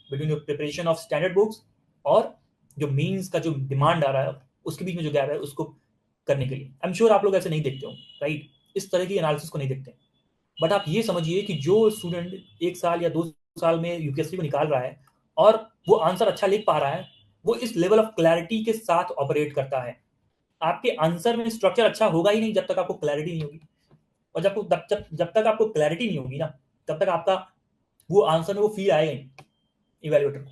between your preparation of standard books और जो मीन्स का जो डिमांड आ रहा है उसके बीच में जो गैप है उसको करने के लिए। आई एम श्योर आप लोग ऐसे नहीं देखते हो, राइट। इस तरह की एनालिसिस को नहीं देखते। बट आप ये समझिए कि जो स्टूडेंट 1 साल या 2 साल में यूपीएससी को निकाल रहा है और वो आंसर अच्छा लिख पा रहा है, वो इस लेवल ऑफ क्लैरिटी के साथ ऑपरेट करता है। आपके आंसर में स्ट्रक्चर अच्छा होगा ही नहीं जब तक आपको क्लैरिटी नहीं होगी, और जब तक आपको क्लैरिटी नहीं होगी ना, तब तक आपका वो आंसर में वो फील आएगा नहीं इवेल्युएटर को,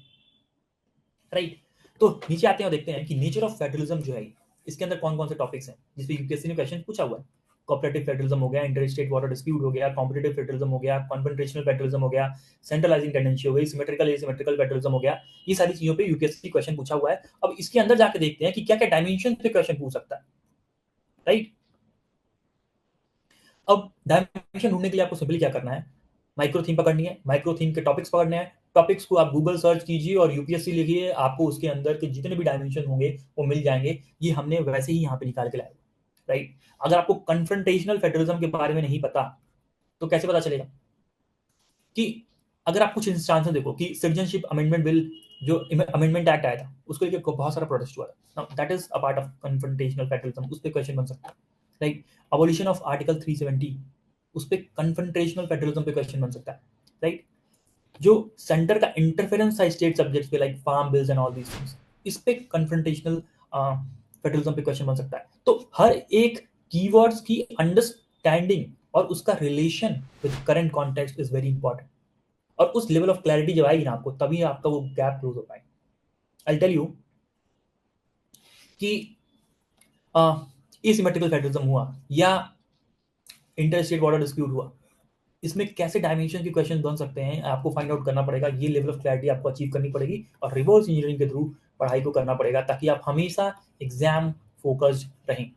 राइट। तो नीचे आते हैं और देखते हैं कि नेचर ऑफ फेडरलिज्म जो है इसके अंदर कौन कौन से टॉपिक्स हैं जिसपे यूपीएससी ने क्वेश्चन पूछा हुआ है। कोऑपरेटिव फेडरलिज्म हो गया, इंटर स्टेट वाटर डिस्प्यूट हो गया, कॉम्पिटिटिव फेडरलिज्म हो गया, कॉन्फेडरेशनल फेडरलिज्म हो गया, सेंट्रलाइजिंग टेंडेंसी हो गई, सिमेट्रिकल एसिमेट्रिकल फेडरलिज्म हो गया। ये सारी चीजों पे यूपीएससी क्वेश्चन पूछा हुआ है। अब इसके अंदर जाके देखते हैं कि क्या क्या डायमेंशन पे क्वेश्चन पूछ सकता है, राइट। अब डायमेंशन ढूंढने के लिए आपको सिंपली क्या करना है, माइक्रो थीम पकड़नी है, माइक्रो थीम के टॉपिक्स पकड़ने हैं, टॉपिक्स को आप गूगल सर्च कीजिए और यूपीएससी लिखिए, आपको उसके अंदर के जितने भी डायमेंशन होंगे वो मिल जाएंगे। ये हमने वैसे ही यहाँ पे निकाल के लाया, राइट। अगर आपको कन्फ्रंटेशनल फेडरलिज्म के बारे में नहीं पता तो कैसे पता चलेगा कि अगर आप कुछ इंस्टांस देखो कि सिटीजनशिप अमेंडमेंट बिल जो अमेंडमेंट एक्ट आया था उसको लेकर बहुत सारा प्रोटेस्ट हुआ था, that is a part of confrontational federalism, उस पर क्वेश्चन बन सकता है, राइट। अबॉलिशन ऑफ आर्टिकल 370 उस पर कन्फ्रंटेशनल फेडरलिज्म पे क्वेश्चन बन सकता है, राइट। जो सेंटर का इंटरफेरेंस है स्टेट सब्जेक्ट्स पे like farm bills and all these things, इस पे कन्फ्रंटेशनल फेडरलिज्म पे क्वेश्चन बन सकता है। तो हर एक कीवर्ड्स की अंडरस्टैंडिंग और उसका relation with current context is very important, और उस लेवल ऑफ क्लैरिटी जब आएगी ना आपको तभी आपका वो गैप क्लोज हो पाएगा। आई टेल यू कि एसिमेट्रिकल फेडरलिज्म हुआ या इंटर स्टेट बॉर्डर डिस्प्यूट हुआ, इसमें कैसे डायमेंशन के क्वेश्चन बन सकते हैं आपको फाइंड आउट करना पड़ेगा। ये लेवल ऑफ क्लैरिटी आपको अचीव करनी पड़ेगी और रिवर्स इंजीनियरिंग के थ्रू पढ़ाई को करना पड़ेगा ताकि आप हमेशा एग्जाम फोकस्ड रहें।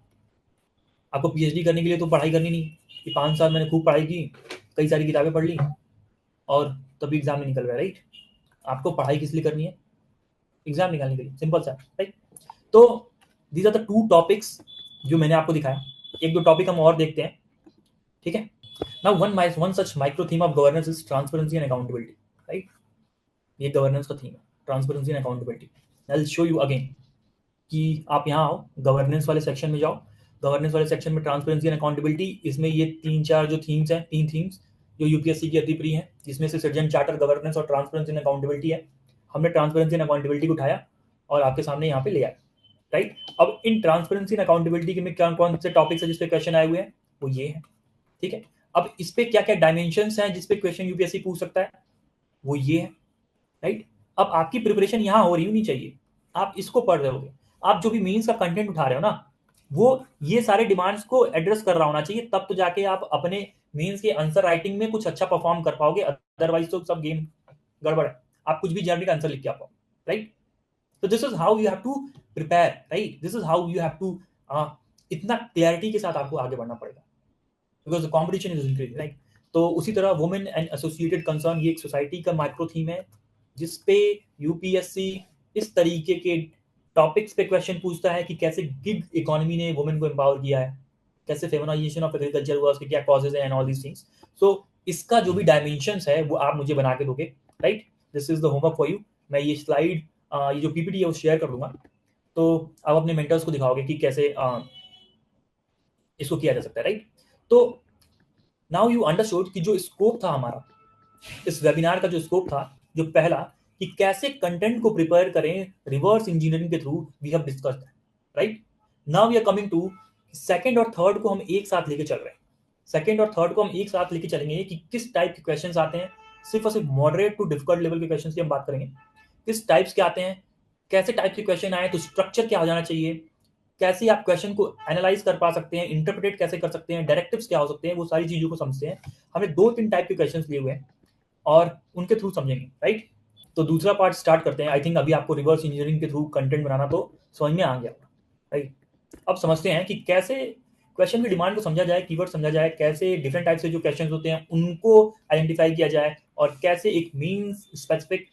आपको पीएचडी करने के लिए तो पढ़ाई करनी नहीं कि 5 साल मैंने खूब पढ़ाई की, कई सारी किताबें पढ़ ली और तभी एग्जाम नहीं निकल रहा है, राइट। आपको पढ़ाई किस लिए करनी है? एग्जाम निकालने के लिए, सिंपल सा, राइट। तो दीज आर द 2 टॉपिक्स जो मैंने आपको दिखाया। एक दो टॉपिक हम और देखते हैं, ठीक है। Now one such micro theme of governance is transparency and accountability, right. ये गवर्नेंस का थीम है, transparency and accountability. I will show you again कि आप यहाँ आओ, गवर्नेंस वाले सेक्शन में जाओ। गवर्नेंस वाले सेक्शन में ट्रांसपेरेंसी एंड अकाउंटेबिलिटी, इसमें ये 3-4 जो थीम्स हैं, 3 थीम्स जो यूपीएससी की अति प्रिय हैं, जिसमें से सिटीजन चार्टर, गवर्नेंस और ट्रांसपेरेंसी एंड अकाउंटेबिलिटी है। हमने ट्रांसपेरेंसी एंड अकाउंटेबिलिटी को उठाया और आपके सामने यहाँ पे ले आया, राइट। अब इन ट्रांसपेरेंसी एंड अकाउंटेबिलिटी में कौन कौन से टॉपिक्स है जिसपे क्वेश्चन आए हुए हैं, वो ये है, ठीक है। अब इस पे क्या क्या डायमेंशंस हैं जिसपे क्वेश्चन यूपीएससी पूछ सकता है, वो ये है, राइट। अब आपकी प्रिपरेशन यहाँ हो रही होनी चाहिए, आप इसको पढ़ रहे होगे, आप जो भी मेंस का कंटेंट उठा रहे हो ना, वो ये सारे डिमांड्स को एड्रेस कर रहा होना चाहिए, तब तो जाके आप अपने मेंस के आंसर राइटिंग में कुछ अच्छा परफॉर्म कर पाओगे। अदरवाइज तो सब गेम गड़बड़ है, आप कुछ भी जनरली आंसर लिख के आ पाओ, राइट। तो this is how you have to prepare, right. This is how you have to इतना क्लैरिटी के साथ आपको आगे बढ़ना पड़ेगा because competition is increasing, right. तो उसी तरह वुमेन एंड एसोसिएटेड कंसर्न, ये एक सोसाइटी का माइक्रो थीम है जिसपे यूपीएससी इस तरीके के टॉपिक्स पे क्वेश्चन पूछता है कि कैसे गिग इकोनॉमी ने वुमेन को एम्पावर किया है, कैसे फेमिनाइजेशन ऑफ एग्रीकल्चर हुआ, उसके क्या कॉजेज हैं एंड ऑल दीज थिंग्स। सो इसका जो भी डायमेंशंस है वो आप मुझे बना के दोगे, right. This is the homework for you. मैं ये स्लाइड, ये जो पीपीटी है वो शेयर कर दूंगा, तो आप अपने मेंटर्स को दिखाओगे कि कैसे इसको किया जा सकता है, राइट। तो नाउ यू अंडरस्टूड कि जो स्कोप था हमारा इस वेबिनार का, जो स्कोप था, जो पहला, कि कैसे कंटेंट को प्रिपेयर करें रिवर्स इंजीनियरिंग के through, we have discussed, right. Now we are coming to second और थर्ड को हम एक साथ लेके चल रहे हैं। सेकंड और थर्ड को हम एक साथ लेके चलेंगे कि किस टाइप के क्वेश्चंस आते हैं, सिर्फ और सिर्फ मॉडरेट टू डिफिकल्ट लेवल के क्वेश्चंस की हम बात करेंगे। किस टाइप्स के आते हैं, कैसे टाइप के क्वेश्चन आए तो स्ट्रक्चर क्या हो जाना चाहिए, कैसे आप क्वेश्चन को एनालाइज कर पा सकते हैं, इंटरप्रेट कैसे कर सकते हैं, डायरेक्टिव्स क्या हो सकते हैं, वो सारी चीजों को समझते हैं। हमने 2-3 टाइप के क्वेश्चंस लिए हुए हैं और उनके थ्रू समझेंगे, राइट। तो दूसरा पार्ट स्टार्ट करते हैं। आई थिंक अभी आपको रिवर्स इंजीनियरिंग के थ्रू कंटेंट बनाना तो समझ में आ गया, राइट। अब समझते हैं कि कैसे क्वेश्चन की डिमांड को समझा जाए, कीवर्ड समझा जाए, कैसे डिफरेंट टाइप से जो क्वेश्चन होते हैं उनको आइडेंटिफाई किया जाए और कैसे एक means specific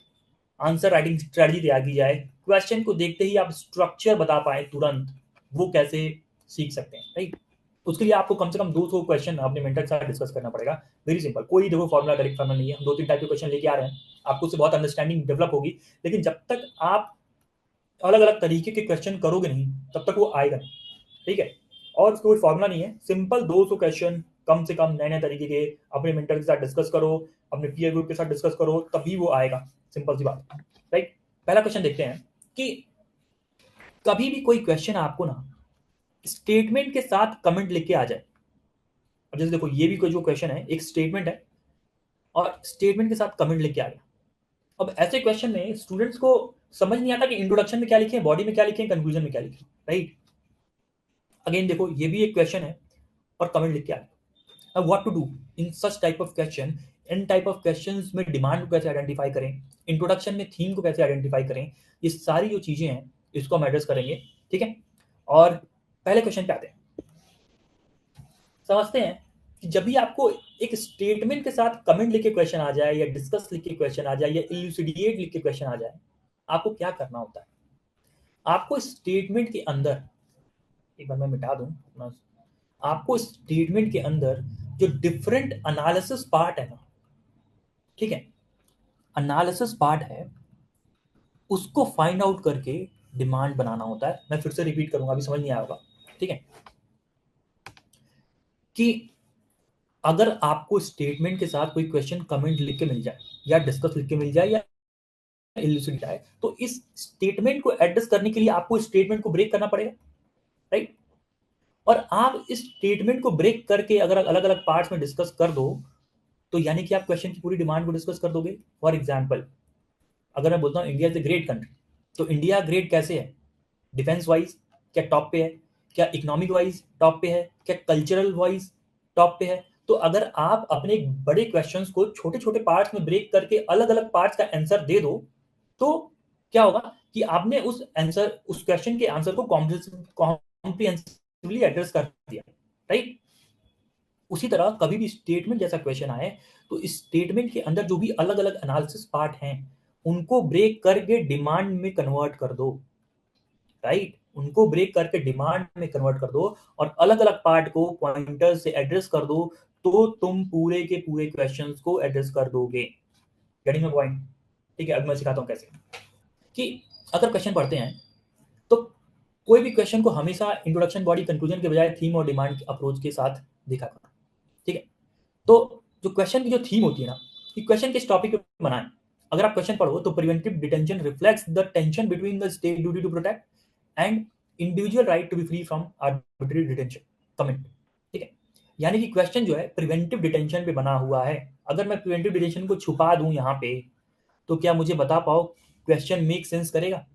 answer writing strategy तैयार की जाए। क्वेश्चन को देखते ही आप स्ट्रक्चर बता पाए तुरंत, वो कैसे सीख सकते हैं, राइट। उसके लिए आपको कम से कम 200 क्वेश्चन अपने मेंटर के साथ डिस्कस करना पड़ेगा। वेरी सिंपल, कोई देखो फॉर्मुला, डायरेक्ट फॉर्मुला नहीं है। हम 2-3 टाइप के क्वेश्चन लेके आ रहे हैं, आपको उससे बहुत अंडरस्टैंडिंग डेवलप होगी। लेकिन जब तक आप अलग अलग तरीके के क्वेश्चन करोगे नहीं, तब तक वो आएगा नहीं, ठीक है। और उसका कोई फॉर्मुला नहीं है, सिंपल 200 क्वेश्चन कम से कम नए नए तरीके के अपने मेंटर के साथ डिस्कस करो, अपने पीयर ग्रुप के साथ डिस्कस करो, तभी वो आएगा। सिंपल सी बात, राइट। पहला क्वेश्चन देखते हैं कि कभी भी कोई क्वेश्चन आपको ना स्टेटमेंट के साथ कमेंट लिख के आ जाए। अब जैसे देखो, ये भी कोई जो क्वेश्चन है, एक स्टेटमेंट है और स्टेटमेंट के साथ कमेंट लिख के आ गया। अब ऐसे क्वेश्चन में स्टूडेंट्स को समझ नहीं आता कि इंट्रोडक्शन में क्या लिखें, बॉडी में क्या लिखें, कंक्लूजन में क्या लिखें, राइट। अगेन देखो, ये भी एक क्वेश्चन है और कमेंट लिख के आ गया। अब what to do in such type of question, in type of questions में डिमांड को कैसे आइडेंटिफाई करें, इंट्रोडक्शन में थीम को कैसे आइडेंटिफाई करें, ये सारी जो चीजें हैं इसको हम एड्रेस करेंगे, ठीक है। और पहले क्वेश्चन पे आते हैं, समझते हैं कि जब भी आपको एक स्टेटमेंट के साथ कमेंट लिख के क्वेश्चन आ जाए, या डिस्कस लिख के क्वेश्चन आ जाए, या इल्यूसिडिएट लिख के क्वेश्चन आ जाए, आपको क्या करना होता है। आपको स्टेटमेंट के अंदर, एक बार मैं मिटा दूं अपना, आपको स्टेटमेंट के अंदर जो डिफरेंट एनालिसिस पार्ट है ना, ठीक है, एनालिसिस पार्ट है, उसको फाइंड आउट करके डिमांड बनाना होता है। मैं फिर से रिपीट करूंगा, अभी समझ नहीं आया होगा, ठीक है। कि अगर आपको स्टेटमेंट के साथ कोई क्वेश्चन कमेंट लिख के मिल जाए, या डिस्कस लिख के मिल जाए, या इल्यूसिड जाए, तो इस स्टेटमेंट को एड्रेस करने के लिए आपको स्टेटमेंट को ब्रेक करना पड़ेगा, राइट। और आप इस स्टेटमेंट को ब्रेक करके अगर अलग अलग पार्ट्स में डिस्कस कर दो, तो यानी कि आप क्वेश्चन की पूरी डिमांड को डिस्कस कर दोगे। फॉर एग्जाम्पल, अगर मैं बोलता हूँ India is a great country, तो इंडिया ग्रेट कैसे है, डिफेंस वाइज क्या टॉप पे है, क्या इकोनॉमिक वाइज टॉप पे है, क्या कल्चरल वाइज टॉप पे है, तो अगर आप अपने बड़े क्वेश्चंस को छोटे छोटे पार्ट्स में ब्रेक करके अलग अलग पार्ट्स का आंसर दे दो, तो क्या होगा कि आपने उस क्वेश्चन के आंसर को कॉम्प्रिहेंसिवली एड्रेस कर दिया, राइट। उसी तरह कभी भी स्टेटमेंट जैसा क्वेश्चन आए तो इस स्टेटमेंट के अंदर जो भी अलग अलग एनालिसिस पार्ट हैं उनको ब्रेक करके डिमांड में कन्वर्ट कर दो, राइट। उनको ब्रेक करके डिमांड में कन्वर्ट कर दो और अलग अलग पार्ट को पॉइंटर से एड्रेस कर दो, तो तुम पूरे के पूरे क्वेश्चंस को एड्रेस कर दोगे। Getting my point? ठीक है, अब मैं सिखाता हूँ कैसे। कि अगर क्वेश्चन पढ़ते हैं तो कोई भी क्वेश्चन को हमेशा इंट्रोडक्शन, बॉडी, कंक्लूजन के बजाय थीम और डिमांड अप्रोच के साथ देखा करो, ठीक है। तो जो क्वेश्चन की जो थीम होती है ना, कि क्वेश्चन किस टॉपिक पे बनाएं। अगर आप क्वेश्चन पढ़ो तो preventive detention reflects the tension between the state duty to protect and individual right to be free from arbitrary detention comment, ठीक है। यानी कि क्वेश्चन जो है प्रिवेंटिव डिटेंशन पे बना हुआ है। अगर मैं प्रिवेंटिव डिटेंशन को छुपा दूं यहाँ पे, तो क्या मुझे बता पाओ क्वेश्चन मेक सेंस करेगा?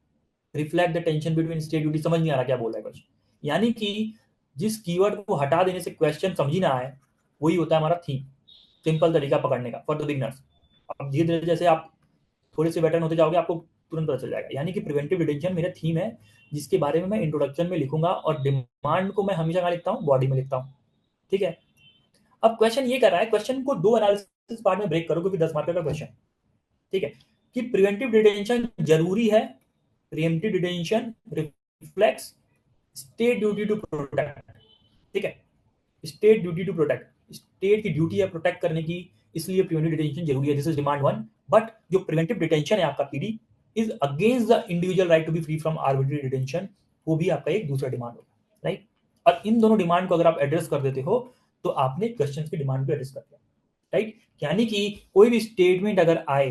Reflect the tension between state duty, समझ नहीं आ रहा क्या बोल रहा है क्वेश्चन। यानी कि जिस कीवर्ड को हटा देने से क्वेश्चन समझ ही ना आए, वही होता है हमारा थीम। सिंपल तरीका पकड़ने का फॉर द बिगनर्स। अब धीरे धीरे जैसे आप थोड़े से वेटरन होते जाओगे, आपको तुरंत पता चल जाएगा। यानी कि प्रिवेंटिव डिटेंशन मेरा थीम है, जिसके बारे में मैं इंट्रोडक्शन में लिखूंगा, और डिमांड को मैं हमेशा कहाँ लिखता हूँ? बॉडी में लिखता हूँ, ठीक है। अब क्वेश्चन ये कर रहा है, क्वेश्चन को दो एनालिसिस पार्ट में ब्रेक करो क्योंकि 10 मार्क का क्वेश्चन, ठीक है। कि प्रिवेंटिव डिटेंशन जरूरी है, preemptive detention reflects state duty to protect, ठीक है। State duty to protect, state की ड्यूटी है प्रोटेक्ट करने की, इसलिए प्रिवेंटिव डिटेंशन जरूरी है। This is demand one. But जो प्रिवेंटिव डिटेंशन है आपका PD is against the individual right to be free from arbitrary detention, वो भी आपका एक दूसरा डिमांड होगा, राइट। और इन दोनों डिमांड को अगर आप एड्रेस कर देते हो तो आपने क्वेश्चन की डिमांड को एड्रेस कर दिया, राइट। यानी कि कोई भी स्टेटमेंट अगर आए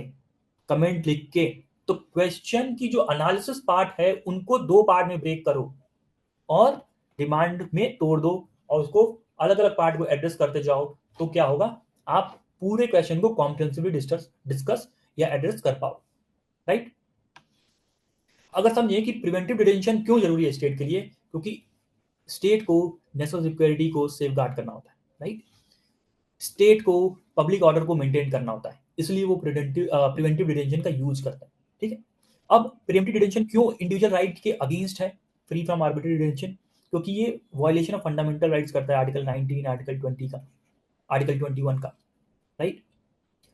कमेंट लिख के, तो क्वेश्चन की जो एनालिसिस पार्ट है उनको दो पार्ट में ब्रेक करो और डिमांड में तोड़ दो, और उसको अलग अलग पार्ट को एड्रेस करते जाओ। तो क्या होगा? आप पूरे क्वेश्चन को कॉम्प्रिहेंसिवली डिस्कस या एड्रेस कर पाओ, राइट। अगर समझे कि प्रिवेंटिव डिटेंशन क्यों जरूरी है स्टेट के लिए, क्योंकि स्टेट को नेशनल सिक्योरिटी को सेफगार्ड करना होता है, राइट। स्टेट को पब्लिक ऑर्डर को मेंटेन करना होता है, इसलिए वो प्रिवेंटिव डिटेंशन का यूज करता है, ठीक है। अब प्रिवेंटिव डिटेंशन क्यों इंडिविजुअल राइट के अगेंस्ट है, फ्री फ्रॉम आर्बिट्री डिटेंशन? क्योंकि ये वायलेशन ऑफ फंडामेंटल राइट्स करता है, आर्टिकल 19, आर्टिकल 20 का, आर्टिकल 21 का, राइट।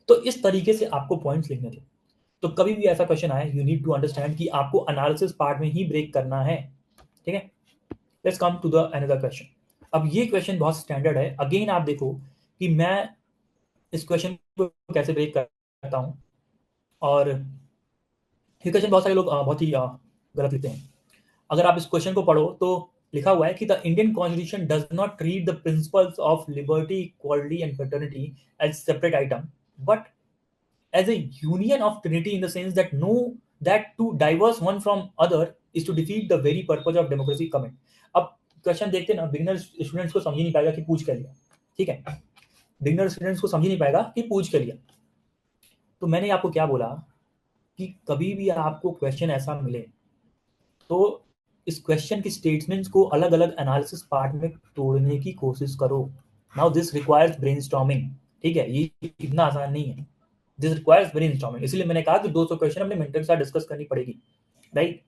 तो इस तरीके से आपको पॉइंट्स लिखने थे। तो कभी भी ऐसा क्वेश्चन आए, यू नीड टू अंडरस्टैंड कि आपको एनालिसिस पार्ट में ही ब्रेक करना है, ठीक है। Let's come to the another question. अब ये क्वेश्चन बहुत स्टैंडर्ड है। अगेन आप देखो कि मैं इस क्वेश्चन को कैसे ब्रेक करता हूँ, और ये क्वेश्चन बहुत सारे लोग बहुत ही गलत लिखते हैं। अगर आप इस क्वेश्चन को पढ़ो तो लिखा हुआ है कि the Indian constitution does not treat the principles of liberty, equality and fraternity as separate item, but as a union of trinity, in the sense that no that to diverse one from other is to defeat the very purpose of democracy comment। अब question देखते ना, beginner students को समझ ही नहीं पाएगा कि पूछ क्या लिया, ठीक है। बिगिनर स्टूडेंट्स को समझ ही नहीं पाएगा कि पूछ क्या लिया। तो मैंने आपको क्या बोला कि कभी भी आपको क्वेश्चन ऐसा मिले तो इस क्वेश्चन की स्टेटमेंट्स को अलग अलग एनालिसिस पार्ट में तोड़ने की कोशिश करो। नाउ दिस रिक्वायर्स ब्रेनस्टॉर्मिंग, ठीक है। ये इतना आसान नहीं है, दिस रिक्वायर्स ब्रेनस्टॉर्मिंग। इसलिए मैंने कहा कि 200 क्वेश्चन अपने मेंटर के साथ डिस्कस करनी पड़ेगी, राइट।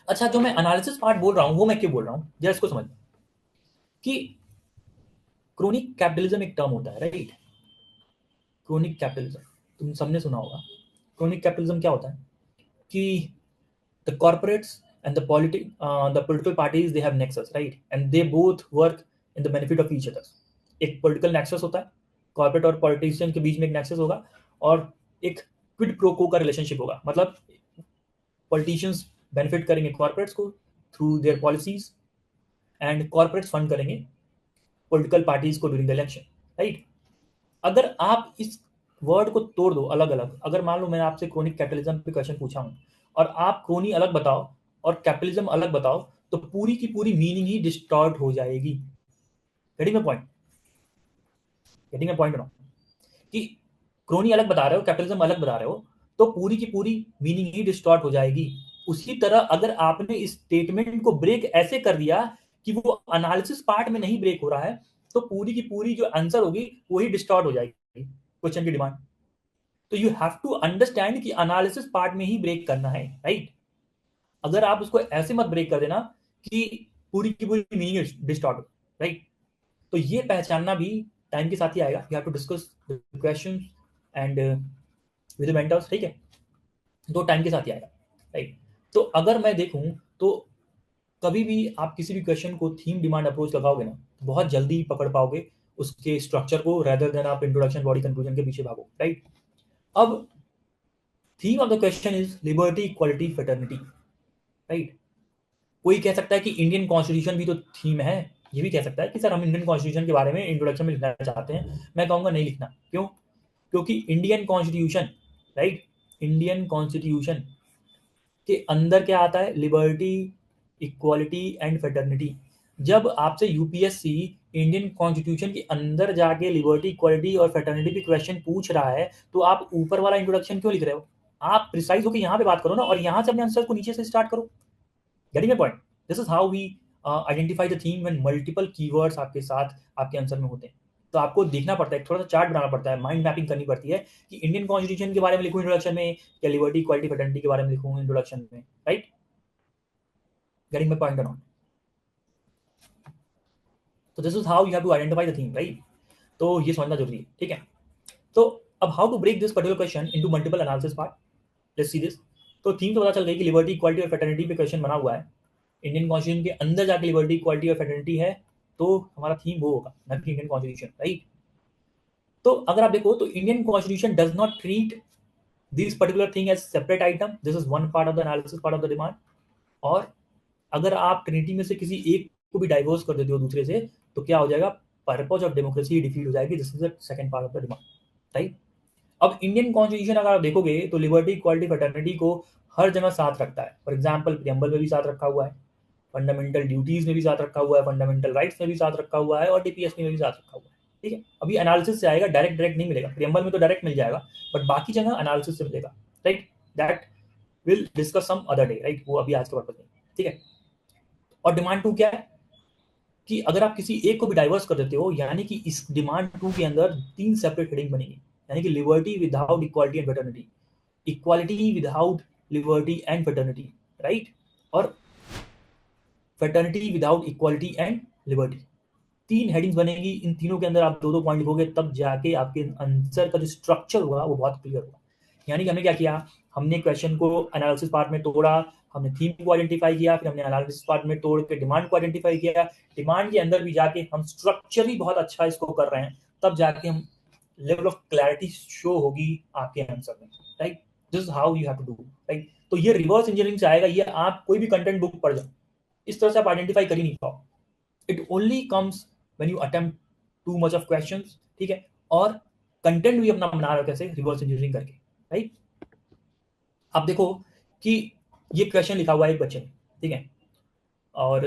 अच्छा, जो मैं एनालिसिस पार्ट बोल रहा हूँ वो मैं क्यों बोल रहा हूँ, जरा इसको समझ कि क्रोनिक कैपिटलिज्म एक टर्म होता है, राइट। क्रोनिक कैपिटलिज्म तुम सबने सुना होगा। क्रोनिक कैपिटलिज्म क्या होता है कि the corporates and the political parties, they have nexus, right, and they both work in the benefit of each other। एक political nexus होता है, corporate और politician के बीच में एक nexus होगा, और एक quid pro quo का relationship होगा। मतलब politicians benefit करेंगे corporates को through their policies, and corporates fund करेंगे political parties को during the election, right। अगर आप इस वर्ड को तोड़ दो अलग अलग, अगर मान लो मैं आपसे क्रोनिक कैपिटलिज्म पे क्वेश्चन पूछा हूं और आप क्रोनी अलग बताओ और कैपिटलिज्म अलग बताओ, तो पूरी की पूरी मीनिंग ही डिस्टॉर्ट हो जाएगी। Getting my point? Getting my point? कि क्रोनी अलग बता रहे हो, कैपिटलिज्म अलग बता रहे हो, तो पूरी की पूरी मीनिंग ही डिस्टॉर्ट हो जाएगी। उसी तरह अगर आपने इस स्टेटमेंट को ब्रेक ऐसे कर दिया कि वो एनालिसिस पार्ट में नहीं ब्रेक हो रहा है, तो पूरी की पूरी जो आंसर होगी वही डिस्टॉर्ट हो जाएगी क्वेश्चन की डिमांड। तो यू हैव टू अंडरस्टैंड कि एनालिसिस पार्ट में ही ब्रेक करना है, राइट। अगर आप उसको ऐसे मत ब्रेक कर देना कि पूरी की पूरी मीनिंग डिस्टॉर्ट हो, राइट। तो ये पहचानना भी टाइम के साथ ही आएगा। You have to discuss the question and with mentors, ठीक है। तो टाइम के साथ ही आएगा, राइट। तो अगर मैं देखूं तो कभी भी आप किसी भी क्वेश्चन को थीम डिमांड अप्रोच लगाओगे ना, तो बहुत जल्दी पकड़ पाओगे उसके स्ट्रक्चर को, रेदर देन आप इंट्रोडक्शन बॉडी कंक्लूजन के पीछे भागो, राइट। अब theme of the question is liberty equality fraternity, right. कोई कह सकता है कि इंडियन कॉन्स्टिट्यूशन भी तो थीम है। ये भी कह सकता है कि सर हम इंडियन कॉन्स्टिट्यूशन के बारे में इंट्रोडक्शन में लिखना चाहते हैं। मैं कहूंगा नहीं लिखना। क्यों? क्योंकि Indian constitution, right, Indian constitution के अंदर क्या आता है? Liberty, equality and fraternity. जब आपसे यूपीएससी इंडियन कॉन्स्टिट्यूशन के अंदर जाके लिबर्टी, इक्वालिटी और फ्रेटर्निटी पे क्वेश्चन पूछ रहा है, तो आप ऊपर वाला इंट्रोडक्शन क्यों लिख रहे हो? आप प्रिसाइज होकर यहाँ पे बात करो ना, और यहाँ से अपने आंसर को नीचे से स्टार्ट करो। Getting my point? This is how we identify the theme when multiple keywords आपके साथ आपके आंसर में होते हैं। तो आपको देखना पड़ता है, थोड़ा सा चार्ट बनाना पड़ता है, माइंड मैपिंग करनी पड़ती है कि इंडियन कॉन्स्टिट्यूशन के बारे में लिखूं इंट्रोडक्शन में, या लिबर्टी, इक्वालिटी, फ्रेटर्निटी के बारे में लिखूं इंट्रोडक्शन में, right. Getting my point on? तो this is how you have to identify the theme, right. तो ये समझना जरूरी है, ठीक है। तो अब how to break this particular question into multiple analysis part, let's see this. तो थीम तो पता चल गई कि लिबर्टी, इक्वालिटी और फ्रेटर्निटी पे क्वेश्चन बना हुआ है। इंडियन कॉन्स्टिट्यूशन के अंदर जाके लिबर्टी, इक्वालिटी और फ्रेटर्निटी है, तो हमारा थीम वो होगा, ना कि इंडियन कॉन्स्टिट्यूशन, राइट। तो अगर आप देखो तो Indian constitution does not treat this particular thing as separate item. This is one part of the analysis, part of the demand. और अगर आप ट्रिनिटी में से किसी एक को भी डाइवर्स कर देते हो दूसरे से, तो क्या हो जाएगा? पर्पज ऑफ डेमोक्रेसी डिफीट हो जाएगी। This is the second part of the demand, right. अब इंडियन कॉन्स्टिट्यूशन अगर आप देखोगे तो लिबर्टी, इक्वालिटी, फ्रेटर्निटी को हर जगह साथ रखता है। फॉर एग्जाम्पल प्रियम्बल में भी साथ रखा हुआ है, फंडामेंटल ड्यूटीज में भी साथ रखा हुआ है, फंडामेंटल राइट्स में भी साथ रखा हुआ है, और डीपीएसपी में भी साथ रखा हुआ है, ठीक है। अभी एनालिसिस से आएगा, डायरेक्ट डायरेक्ट नहीं मिलेगा। प्रियम्बल में तो डायरेक्ट मिल जाएगा, बट बाकी जगह एनालिसिस से मिलेगा, राइट। That will discuss some other day, right. वो अभी आज के पर्पज में, ठीक है। और डिमांड टू क्या है कि अगर आप किसी एक को भी डाइवर्स कर देते हो, यानी कि इस डिमांड टू के अंदर तीन सेपरेट हेडिंग बनेगी, यानी कि liberty without equality and fraternity, equality without liberty and fraternity, right, और fraternity without equality and liberty. तीन हेडिंग्स बनेगी। इन तीनों के अंदर आप दो दो पॉइंट लिखोगे, तब जाके आपके आंसर का जो स्ट्रक्चर होगा वो बहुत क्लियर होगा। यानी कि हमने क्या किया? हमने क्वेश्चन को एनालिसिस पार्ट में तोड़ा, हमने थीम को आइडेंटिफाई किया, फिर हमने एनालिसिस पार्ट में तोड़ के डिमांड को आइडेंटिफाई किया, डिमांड के अंदर भी जाके हम स्ट्रक्चर ही बहुत अच्छा इसको कर रहे हैं, तब जाके हम लेवल ऑफ क्लैरिटी शो होगी आपके आंसर में, right. This is how you have to do, right. तो ये रिवर्स इंजीनियरिंग से आएगा। ये आप कोई भी कंटेंट बुक पढ़ जाओ, इस तरह से आप आइडेंटिफाई कर ही नहीं पाओ। It only comes when you attempt too much of questions, ठीक है। और कंटेंट भी अपना बना रहे हो कैसे? रिवर्स इंजीनियरिंग करके, राइट। आप देखो कि ये क्वेश्चन लिखा हुआ है एक बच्चे ने, ठीक है, और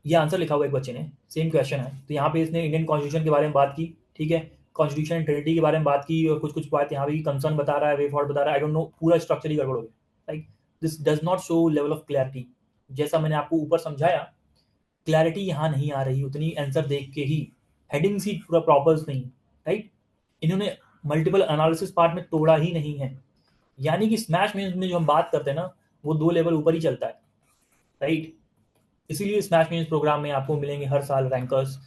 ये आंसर लिखा हुआ है एक बच्चे ने, सेम क्वेश्चन है। तो यहाँ पे इसने इंडियन कॉन्स्टिट्यूशन के बारे में बात की, ठीक है, कॉन्स्टिट्यूशन एंड ट्रिनिटी के बारे में बात की, और कुछ कुछ बात यहाँ पे कंसर्न बता रहा है, वे फॉर्ड बता रहा है, आई डोंट नो, पूरा स्ट्रक्चर ही गड़बड़ हो गया, right. This does not show level of clarity. जैसा मैंने आपको ऊपर समझाया, क्लैरिटी यहाँ नहीं आ रही उतनी आंसर देख के ही, हेडिंग्स ही पूरा प्रॉपर नहीं, राइट। इन्होंने मल्टीपल एनालिसिस पार्ट में तोड़ा ही नहीं है। यानी कि स्मैश में जो हम बात करते हैं ना, वो दो लेवल ऊपर ही चलता है, राइट। इसीलिए स्मैश में प्रोग्राम में आपको मिलेंगे हर साल रैंकर्स,